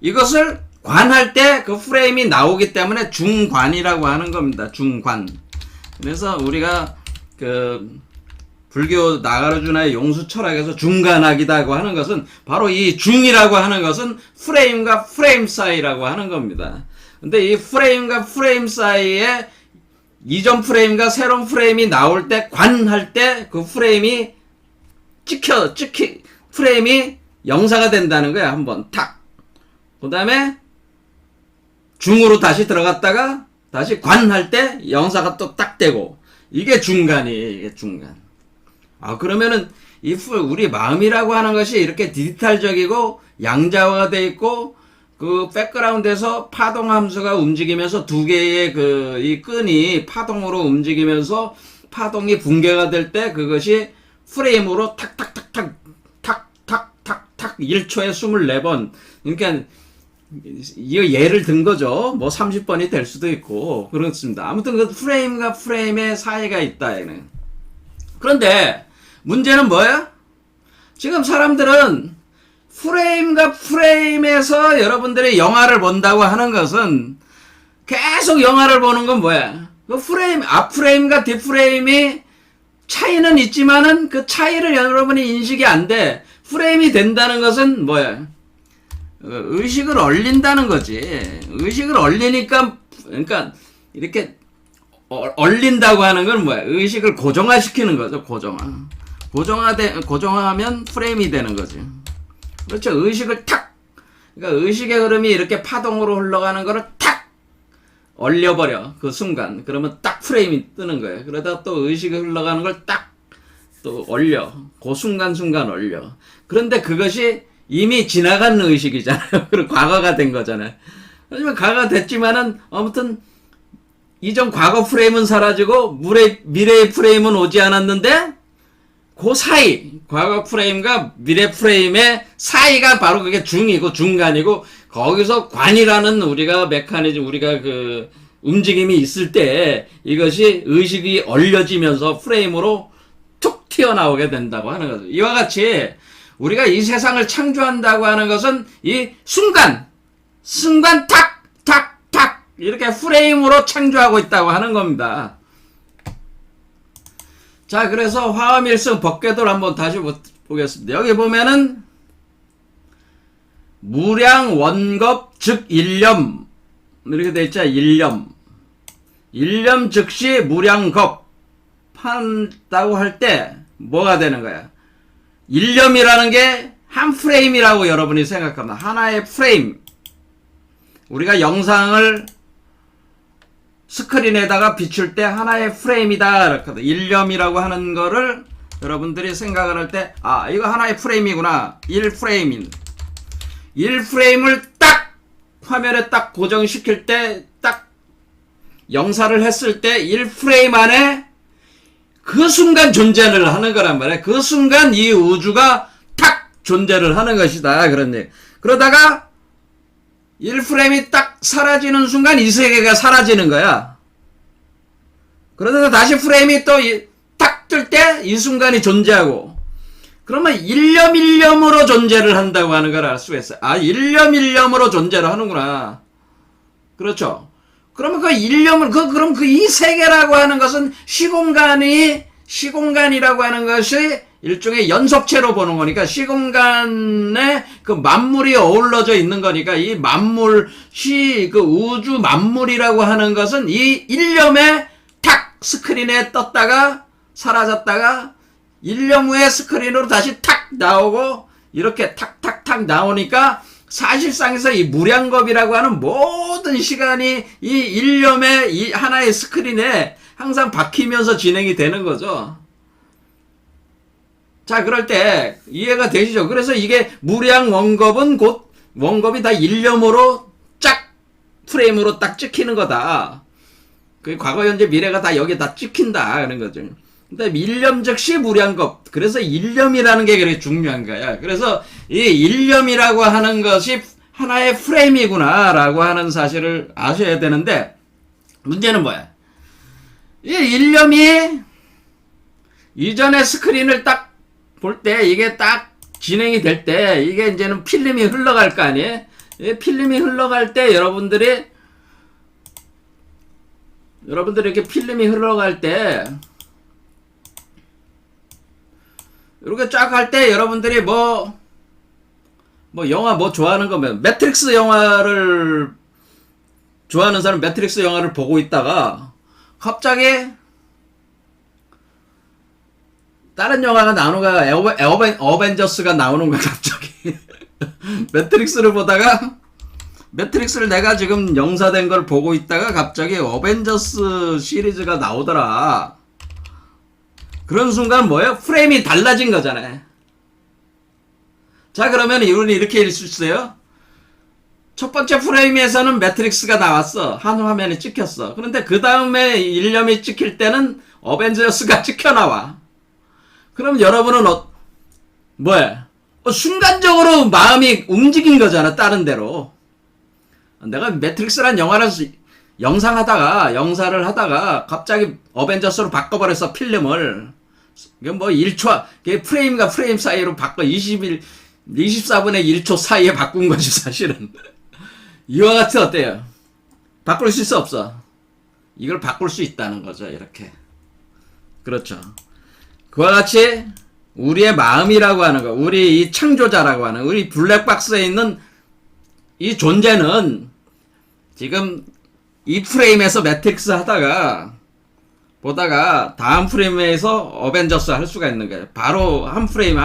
이것을 관할 때 그 프레임이 나오기 때문에 중관이라고 하는 겁니다. 중관. 그래서 우리가 그 불교 나가르주나의 용수 철학에서 중간학이라고 하는 것은 바로 이 중이라고 하는 것은 프레임과 프레임 사이라고 하는 겁니다. 근데 이 프레임과 프레임 사이에 이전 프레임과 새로운 프레임이 나올 때 관할 때 그 프레임이 프레임이 영사가 된다는 거야. 한번 탁. 그 다음에 중으로 다시 들어갔다가 다시 관할 때 영사가 또 딱 되고 이게 중간이에요. 이게 중간. 그러면은 우리 마음이라고 하는 것이 이렇게 디지털적이고 양자화가 돼 있고 그 백그라운드에서 파동 함수가 움직이면서 두 개의 이 끈이 파동으로 움직이면서 파동이 붕괴가 될 때 그것이 프레임으로 탁탁탁탁 탁탁탁탁 1초에 24번 그러니까 이거 예를 든 거죠. 뭐 30번이 될 수도 있고 그렇습니다. 아무튼 그 프레임과 프레임의 사이가 있다. 얘는. 그런데 문제는 뭐야? 지금 사람들은 프레임과 프레임에서 여러분들이 영화를 본다고 하는 것은 계속 영화를 보는 건 뭐야? 그 프레임, 앞프레임과 뒷프레임이 차이는 있지만은 그 차이를 여러분이 인식이 안 돼. 프레임이 된다는 것은 뭐야? 의식을 얼린다는 거지. 의식을 얼리니까, 그러니까 이렇게 얼린다고 하는 건 뭐야? 의식을 고정화시키는 거죠. 고정화하면 프레임이 되는 거지. 그렇죠. 의식을 탁. 그러니까 의식의 흐름이 이렇게 파동으로 흘러가는 거를 탁 얼려버려. 그 순간. 그러면 딱 프레임이 뜨는 거예요. 그러다가 또 의식이 흘러가는 걸 딱 또 얼려. 그 순간순간 얼려. 그런데 그것이 이미 지나간 의식이잖아요. 그리고 과거가 된 거잖아요. 하지만 과거가 됐지만은 아무튼 이전 과거 프레임은 사라지고 미래의 프레임은 오지 않았는데 그 사이 과거 프레임과 미래 프레임의 사이가 바로 그게 중이고 중간이고 거기서 관이라는 우리가 메커니즘 우리가 그 움직임이 있을 때 이것이 의식이 얼려지면서 프레임으로 툭 튀어나오게 된다고 하는 거죠. 이와 같이 우리가 이 세상을 창조한다고 하는 것은 이 순간 탁 이렇게 프레임으로 창조하고 있다고 하는 겁니다. 자, 그래서 화엄일승 법궤도를 한번 다시 보겠습니다. 여기 보면은 무량 원겁 즉 일념 이렇게 돼 있죠. 일념 즉시 무량겁 한다고 할 때 뭐가 되는 거야? 일념이라는 게 한 프레임이라고 여러분이 생각합니다. 하나의 프레임. 우리가 영상을 스크린에다가 비출 때 하나의 프레임이다. 이렇게 일념이라고 하는 거를 여러분들이 생각을 할 때 이거 하나의 프레임이구나. 1프레임인. 1프레임을 딱 화면에 딱 고정시킬 때 딱 영사를 했을 때 1프레임 안에 그 순간 존재를 하는 거란 말이야. 그 순간 이 우주가 탁 존재를 하는 것이다. 그런 얘기. 그러다가 1프레임이 딱 사라지는 순간 이 세계가 사라지는 거야. 그러다가 다시 프레임이 또 딱 뜰 때 이 순간이 존재하고 그러면 일념으로 존재를 한다고 하는 걸 알 수가 있어요. 일념으로 존재를 하는구나. 그렇죠. 그러면 그 일념을 그럼 이 세계라고 하는 것은 시공간이라고 하는 것이 일종의 연속체로 보는 거니까 시공간에 그 만물이 어우러져 있는 거니까 이 그 우주 만물이라고 하는 것은 이 일념에 탁 스크린에 떴다가 사라졌다가 일념 후에 스크린으로 다시 탁 나오고 이렇게 탁탁탁 나오니까 사실상에서 이 무량겁이라고 하는 모든 시간이 이 일념의 이 하나의 스크린에 항상 박히면서 진행이 되는 거죠. 자, 그럴 때 이해가 되시죠? 그래서 이게 무량 원겁은 곧 원겁이 다 일념으로 쫙 프레임으로 딱 찍히는 거다. 그 과거, 현재, 미래가 다 여기에 다 찍힌다. 그런 거죠. 근데 일념 즉시 무량겁. 그래서 일념이라는 게 그렇게 중요한 거야. 그래서 이 일념이라고 하는 것이 하나의 프레임이구나 라고 하는 사실을 아셔야 되는데, 문제는 뭐야? 이 일념이 이전의 스크린을 딱 볼 때 이게 딱 진행이 될 때 이게 이제는 필름이 흘러갈 거 아니에요? 이 필름이 흘러갈 때 여러분들이 이렇게 필름이 흘러갈 때 이렇게 쫙 할 때 여러분들이 뭐 영화 뭐 좋아하는 거면 매트릭스 영화를 좋아하는 사람 매트릭스 영화를 보고 있다가 갑자기 다른 영화가 나오는 거야. 어벤져스가 나오는 거야 갑자기. 매트릭스를 보다가 매트릭스를 내가 지금 영사된 걸 보고 있다가 갑자기 어벤져스 시리즈가 나오더라. 그런 순간 뭐예요? 프레임이 달라진 거잖아요. 자, 그러면 우리는 이렇게 읽을 수 있어요. 첫 번째 프레임에서는 매트릭스가 나왔어. 한 화면에 찍혔어. 그런데 그 다음에 일념이 찍힐 때는 어벤져스가 찍혀 나와. 그럼 여러분은 뭐야? 순간적으로 마음이 움직인 거잖아. 다른 데로. 내가 매트릭스란 영화를 영상을 하다가 갑자기 어벤져스로 바꿔버렸어. 필름을. 이게 뭐 1초, 프레임과 프레임 사이로 바꿔 24분의 1초 사이에 바꾼 거지 사실은. 이와 같이 어때요? 바꿀 수 있어 없어? 이걸 바꿀 수 있다는 거죠. 이렇게. 그렇죠. 그와 같이 우리의 마음이라고 하는 거, 우리 이 창조자라고 하는, 우리 블랙박스에 있는 이 존재는 지금 이 프레임에서 매트릭스 보다가 다음 프레임에서 어벤져스 할 수가 있는 거예요. 바로 한 프레임.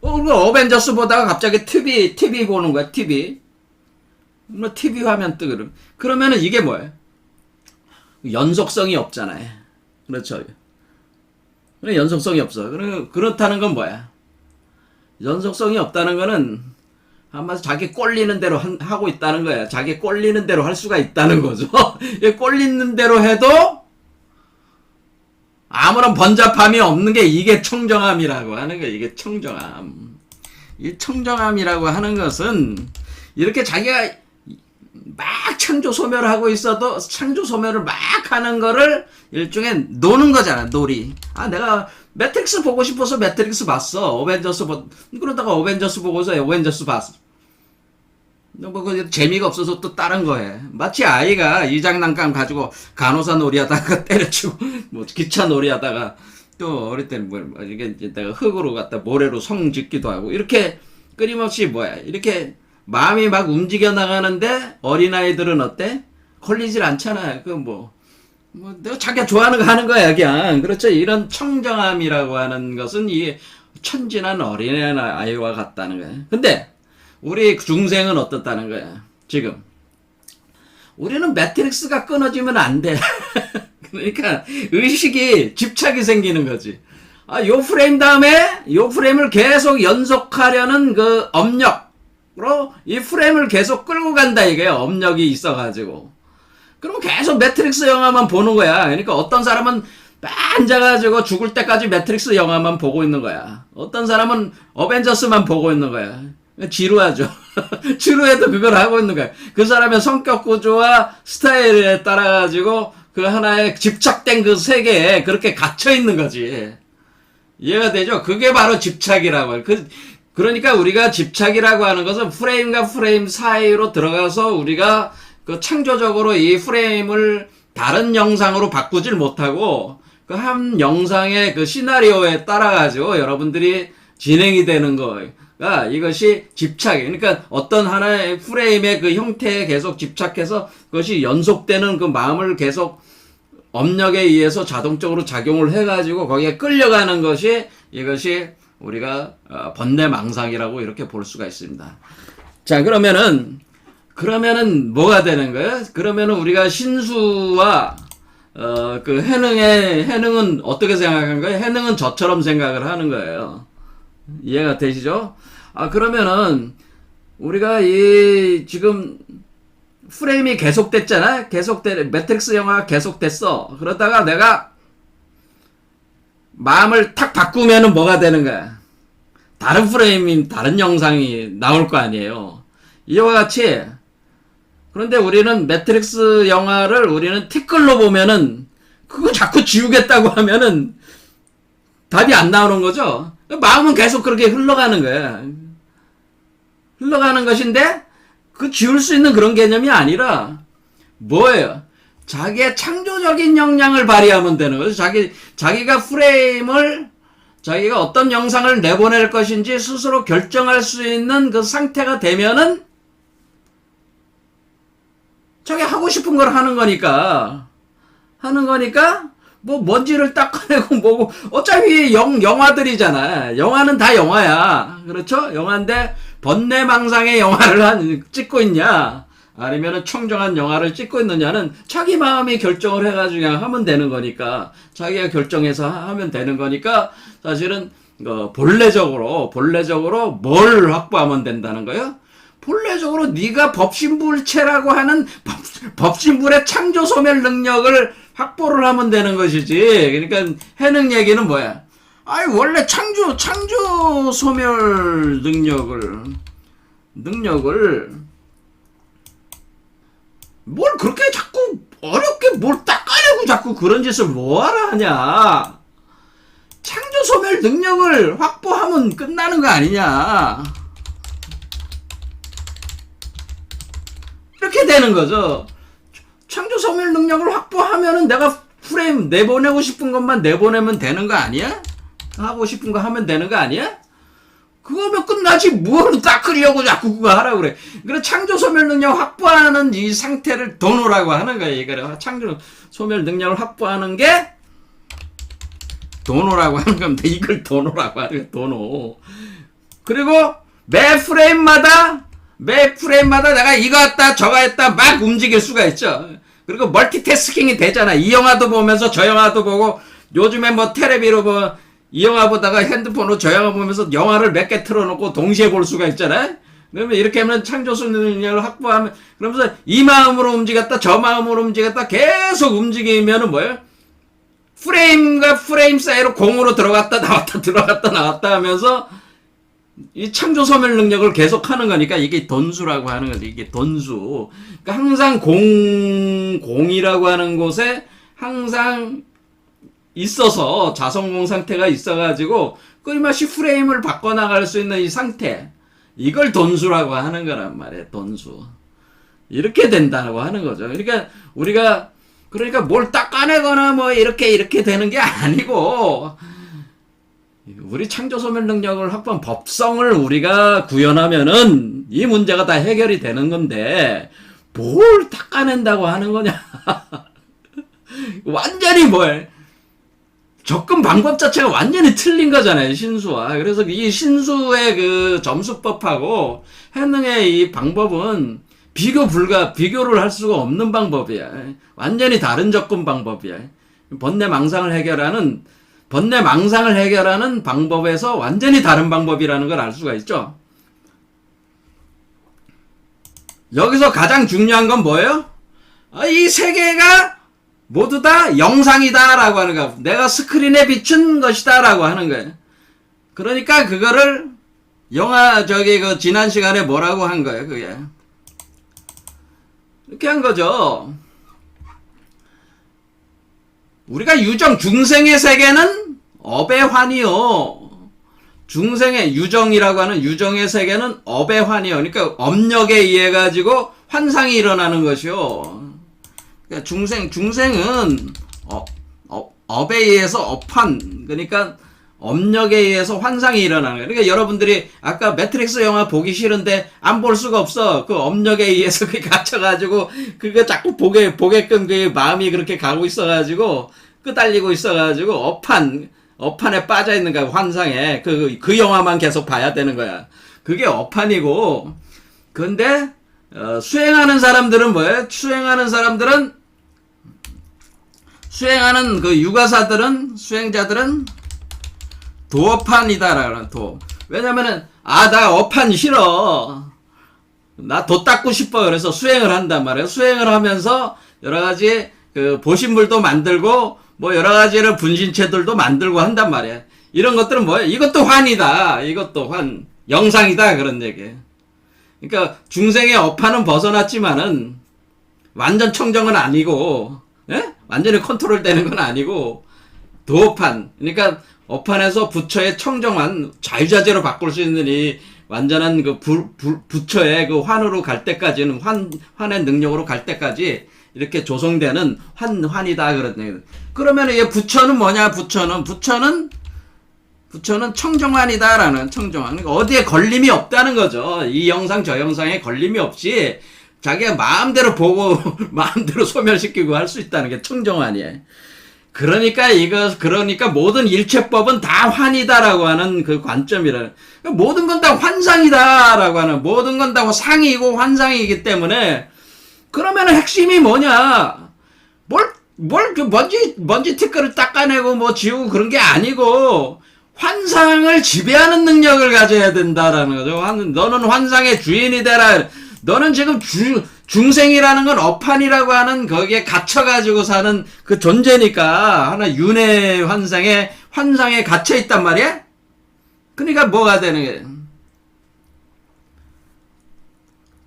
어벤져스 보다가 갑자기 TV 보는 거야, TV. 뭐 TV 화면 뜨거든. 그러면은 이게 뭐예요? 연속성이 없잖아요. 그렇죠. 연속성이 없어. 그렇다는 건 뭐야? 연속성이 없다는 거는 한마디로 자기 꼴리는 대로 하고 있다는 거야. 자기 꼴리는 대로 할 수가 있다는 거죠. 꼴리는 대로 해도 아무런 번잡함이 없는 게 이게 청정함이라고 하는 거야. 이게 청정함. 이 청정함이라고 하는 것은 이렇게 자기가 막 창조 소멸을 하고 있어도 창조 소멸을 막 하는 거를 일종의 노는 거잖아. 놀이. 내가 매트릭스 보고 싶어서 매트릭스 봤어. 그러다가 어벤져스 보고서 어벤져스 봤어. 뭐 재미가 없어서 또 다른 거 해. 마치 아이가 이 장난감 가지고 간호사 놀이하다가 때려치고 뭐 기차 놀이하다가 또 어릴 때는 이게 내가 흙으로 갖다 모래로 성 짓기도 하고 이렇게 끊임없이 이렇게 마음이 막 움직여 나가는데 어린아이들은 어때? 걸리질 않잖아요. 내가 자기가 좋아하는 거 하는 거야, 그냥. 그렇죠. 이런 청정함이라고 하는 것은 이 천진한 어린아이와 같다는 거야. 근데 우리 중생은 어떻다는 거야, 지금. 우리는 매트릭스가 끊어지면 안 돼. 그러니까 의식이, 집착이 생기는 거지. 요 프레임 다음에 요 프레임을 계속 연속하려는 그 업력. 이 프레임을 계속 끌고 간다 이게요. 업력이 있어가지고. 그럼 계속 매트릭스 영화만 보는 거야. 그러니까 어떤 사람은 앉아가지고 죽을 때까지 매트릭스 영화만 보고 있는 거야. 어떤 사람은 어벤져스만 보고 있는 거야. 지루하죠. 지루해도 그걸 하고 있는 거야. 그 사람의 성격 구조와 스타일에 따라가지고 그 하나의 집착된 그 세계에 그렇게 갇혀 있는 거지. 이해가 되죠? 그게 바로 집착이라고. 그러니까 우리가 집착이라고 하는 것은 프레임과 프레임 사이로 들어가서 우리가 그 창조적으로 이 프레임을 다른 영상으로 바꾸질 못하고 그 한 영상의 그 시나리오에 따라가지고 여러분들이 진행이 되는 거가 이것이 집착이. 그러니까 어떤 하나의 프레임의 그 형태에 계속 집착해서 그것이 연속되는 그 마음을 계속 업력에 의해서 자동적으로 작용을 해가지고 거기에 끌려가는 것이 이것이 우리가 번뇌망상이라고 이렇게 볼 수가 있습니다. 자, 그러면은 뭐가 되는 거예요? 그러면은 우리가 신수와 그 해능은 어떻게 생각하는 거예요? 해능은 저처럼 생각을 하는 거예요. 이해가 되시죠? 그러면은 우리가 지금 프레임이 계속됐잖아? 매트릭스 영화가 계속됐어. 그러다가 내가 마음을 탁 바꾸면은 뭐가 되는 거야? 다른 프레임인 다른 영상이 나올 거 아니에요. 이와 같이. 그런데 우리는 매트릭스 영화를 우리는 티끌로 보면은 그거 자꾸 지우겠다고 하면은 답이 안 나오는 거죠. 마음은 계속 그렇게 흘러가는 거야. 흘러가는 것인데 그 지울 수 있는 그런 개념이 아니라 뭐예요? 자기의 창조적인 역량을 발휘하면 되는 거죠. 자기가 자기가 어떤 영상을 내보낼 것인지 스스로 결정할 수 있는 그 상태가 되면은 자기 하고 싶은 걸 하는 거니까 뭐 먼지를 닦아내고 뭐고 어차피 영화들이잖아. 영화는 다 영화야. 그렇죠? 영화인데 번뇌망상의 영화를 찍고 있냐 아니면은 청정한 영화를 찍고 있느냐는 자기 마음이 결정을 해가지고 그냥 하면 되는 거니까, 자기가 결정해서 하면 되는 거니까 사실은 본래적으로 뭘 확보하면 된다는 거예요? 본래적으로 네가 법신불체라고 하는 법신불의 창조 소멸 능력을 확보를 하면 되는 것이지. 그러니까 해능 얘기는 뭐야? 원래 창조 소멸 능력을 뭘 그렇게 자꾸 어렵게 뭘 닦아내고 자꾸 그런 짓을 뭐하러 하냐? 창조 소멸 능력을 확보하면 끝나는 거 아니냐? 이렇게 되는 거죠. 창조 소멸 능력을 확보하면은 내가 프레임 내보내고 싶은 것만 내보내면 되는 거 아니야? 하고 싶은 거 하면 되는 거 아니야? 그거면 끝나지 뭘 닦으려고 자꾸 그거 하라고 그래. 그래 창조 소멸 능력 확보하는 이 상태를 도노라고 하는 거야. 이거를 창조 소멸 능력을 확보하는 게 도노라고 하는 겁니다. 이걸 도노라고 하는 거야. 도노. 그리고 매 프레임마다 내가 이거 했다 저거 했다 막 움직일 수가 있죠. 그리고 멀티태스킹이 되잖아. 이 영화도 보면서 저 영화도 보고, 요즘에 뭐 테레비로 뭐 이 영화 보다가 핸드폰으로 저 영화 보면서 영화를 몇 개 틀어놓고 동시에 볼 수가 있잖아요. 그러면 이렇게 하면 창조성 능력을 확보하면, 그러면서 이 마음으로 움직였다 저 마음으로 움직였다 계속 움직이면은 뭐예요? 프레임과 프레임 사이로 공으로 들어갔다 나왔다 하면서 이 창조 소멸 능력을 계속 하는 거니까 이게 돈수라고 하는 거지. 이게 돈수. 그러니까 항상 공이라고 하는 곳에 항상 있어서, 자성공 상태가 있어가지고 끊임없이 프레임을 바꿔나갈 수 있는 이 상태, 이걸 돈수라고 하는 거란 말이에요. 돈수. 이렇게 된다고 하는 거죠. 그러니까 우리가 뭘 닦아내거나 뭐 이렇게 되는 게 아니고, 우리 창조소멸 능력을 확보한 법성을 우리가 구현하면은 이 문제가 다 해결이 되는 건데 뭘 닦아낸다고 하는 거냐. 완전히 접근 방법 자체가 완전히 틀린 거잖아요, 신수와. 그래서 이 신수의 그 점수법하고 해능의 이 방법은 비교를 할 수가 없는 방법이야. 완전히 다른 접근 방법이야. 번뇌망상을 해결하는 방법에서 완전히 다른 방법이라는 걸 알 수가 있죠. 여기서 가장 중요한 건 뭐예요? 이 세계가 모두 다 영상이다 라고 하는 거야. 내가 스크린에 비춘 것이다 라고 하는 거예요. 그러니까 그거를 지난 시간에 뭐라고 한 거예요, 그게. 이렇게 한 거죠. 우리가 중생의 세계는 업의 환이요. 중생의 유정이라고 하는 유정의 세계는 업의 환이요. 그러니까 업력에 의해 가지고 환상이 일어나는 것이요. 그러니까 중생은 업에 의해서 업환, 그러니까 업력에 의해서 환상이 일어나는 거예요. 그러니까 여러분들이 아까 매트릭스 영화 보기 싫은데 안 볼 수가 없어. 그 업력에 의해서 그게 갇혀가지고 그거 자꾸 보게끔 그 마음이 그렇게 가고 있어가지고 끄달리고 있어가지고 업한 업판에 빠져 있는 거야. 환상에. 그 영화만 계속 봐야 되는 거야. 그게 업판이고. 근데 수행하는 사람들은 뭐예요? 수행하는 그 유가사들은, 수행자들은 도업판이다라는 도. 왜냐면은 나 업판 싫어. 나 도 닦고 싶어. 그래서 수행을 한단 말이에요. 수행을 하면서 여러 가지 그 보신물도 만들고 뭐 여러 가지를 분신체들도 만들고 한단 말이에요. 이런 것들은 뭐예요? 이것도 환이다. 이것도 환. 영상이다. 그런 얘기예요. 그러니까 중생의 업판은 벗어났지만은 완전 청정은 아니고, 예? 완전히 컨트롤 되는 건 아니고 도업판. 그러니까 업판에서 부처의 청정한 자유자재로 바꿀 수 있는 이 완전한 그 부처의 그 환으로 갈 때까지는 환의 능력으로 갈 때까지 이렇게 조성되는 환이다 그런 얘기. 그러면 이 부처는 뭐냐? 부처는 청정환이다라는 청정환. 그러니까 어디에 걸림이 없다는 거죠. 이 영상 저 영상에 걸림이 없이 자기가 마음대로 보고 마음대로 소멸시키고 할 수 있다는 게 청정환이에요. 그러니까 모든 일체법은 다 환이다라고 하는 그 관점이라는. 그러니까 모든 건 다 환상이다라고 하는, 모든 건 다 상이고 환상이기 때문에, 그러면 핵심이 뭐냐? 먼지 티끌을 닦아내고 뭐 지우고 그런 게 아니고, 환상을 지배하는 능력을 가져야 된다라는 거죠. 너는 환상의 주인이 되라. 너는 지금 중생이라는 건 업판이라고 하는 거기에 갇혀가지고 사는 그 존재니까 하나 윤회 환상에 갇혀있단 말이야? 그러니까 뭐가 되는 게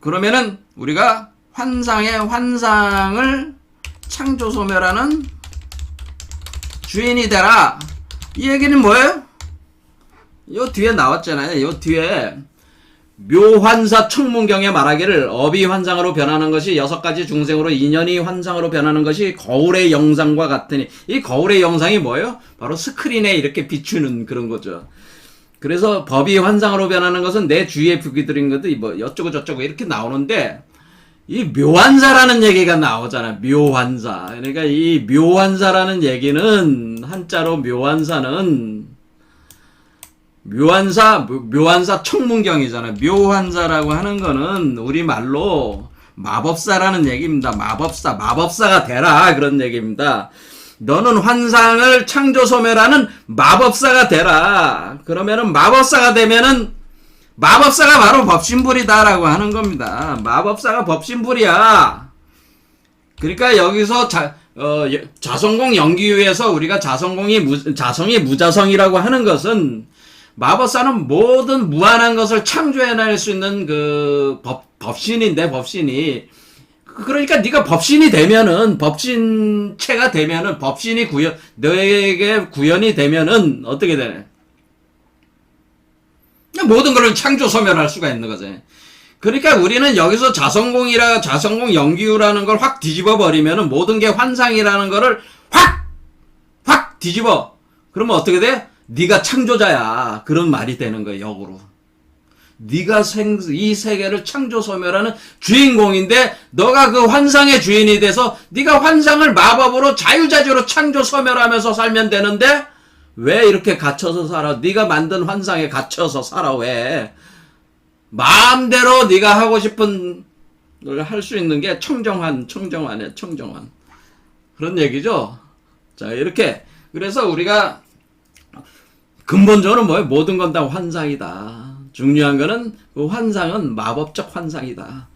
그러면은 우리가 환상을 창조 소멸하는 주인이 되라. 이 얘기는 뭐예요? 요 뒤에 나왔잖아요. 요 뒤에 묘환사 청문경에 말하기를 업이 환상으로 변하는 것이 6가지 중생으로 인연이 환상으로 변하는 것이 거울의 영상과 같으니. 이 거울의 영상이 뭐예요? 바로 스크린에 이렇게 비추는 그런 거죠. 그래서 법이 환상으로 변하는 것은 내 주위에 부기들인 것도 뭐 어쩌고 저쩌고 이렇게 나오는데, 이 묘환사라는 얘기가 나오잖아. 묘환사. 그러니까 이 묘환사라는 얘기는 한자로 묘환사 청문경이잖아. 묘환사라고 하는 거는 우리말로 마법사라는 얘기입니다. 마법사가 되라 그런 얘기입니다. 너는 환상을 창조 소멸하는 마법사가 되라. 그러면은 마법사가 되면은 마법사가 바로 법신불이다라고 하는 겁니다. 마법사가 법신불이야. 그러니까 여기서 자성공 연기유에서 우리가 자성이 무자성이라고 하는 것은, 마법사는 모든 무한한 것을 창조해낼 수 있는 그 법신인데, 법신이. 그러니까 네가 법신이 되면은, 법신체가 되면은, 법신이 너에게 구현이 되면은 어떻게 되냐? 모든 걸 창조 소멸할 수가 있는 거지. 그러니까 우리는 여기서 자성공 연기유라는 걸 확 뒤집어 버리면은 모든 게 환상이라는 거를 확 뒤집어. 그러면 어떻게 돼? 네가 창조자야. 그런 말이 되는 거예요, 역으로. 네가 이 세계를 창조 소멸하는 주인공인데, 너가 그 환상의 주인이 돼서 네가 환상을 마법으로 자유자재로 창조 소멸하면서 살면 되는데, 왜 이렇게 갇혀서 살아? 네가 만든 환상에 갇혀서 살아. 왜? 마음대로 네가 하고 싶은 걸 할 수 있는 게 청정환이야. 청정환. 그런 얘기죠. 자, 이렇게. 그래서 우리가 근본적으로 뭐예요? 모든 건 다 환상이다. 중요한 거는 그 환상은 마법적 환상이다.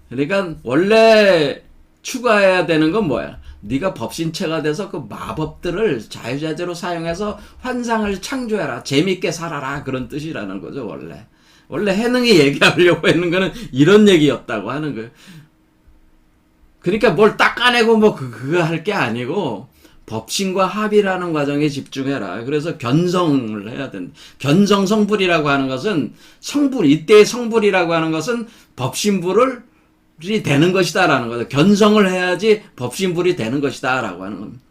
그러니까 원래 추가해야 되는 건 뭐야? 네가 법신체가 돼서 그 마법들을 자유자재로 사용해서 환상을 창조해라. 재밌게 살아라. 그런 뜻이라는 거죠, 원래. 원래 해능이 얘기하려고 했는 거는 이런 얘기였다고 하는 거예요. 그러니까 뭘 닦아내고 뭐 그거 할 게 아니고, 법신과 합이라는 과정에 집중해라. 그래서 견성을 해야 된다. 견성 성불이라고 하는 것은 이때의 성불이라고 하는 것은 법신불이 되는 것이다라는 거죠. 견성을 해야지 법신불이 되는 것이다라고 하는 겁니다.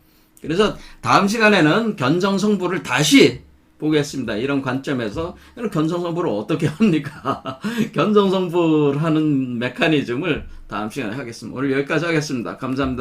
그래서 다음 시간에는 견성 성불을 다시 보겠습니다. 이런 관점에서 견성 성불을 어떻게 합니까? 견성 성불 하는 메커니즘을 다음 시간에 하겠습니다. 오늘 여기까지 하겠습니다. 감사합니다.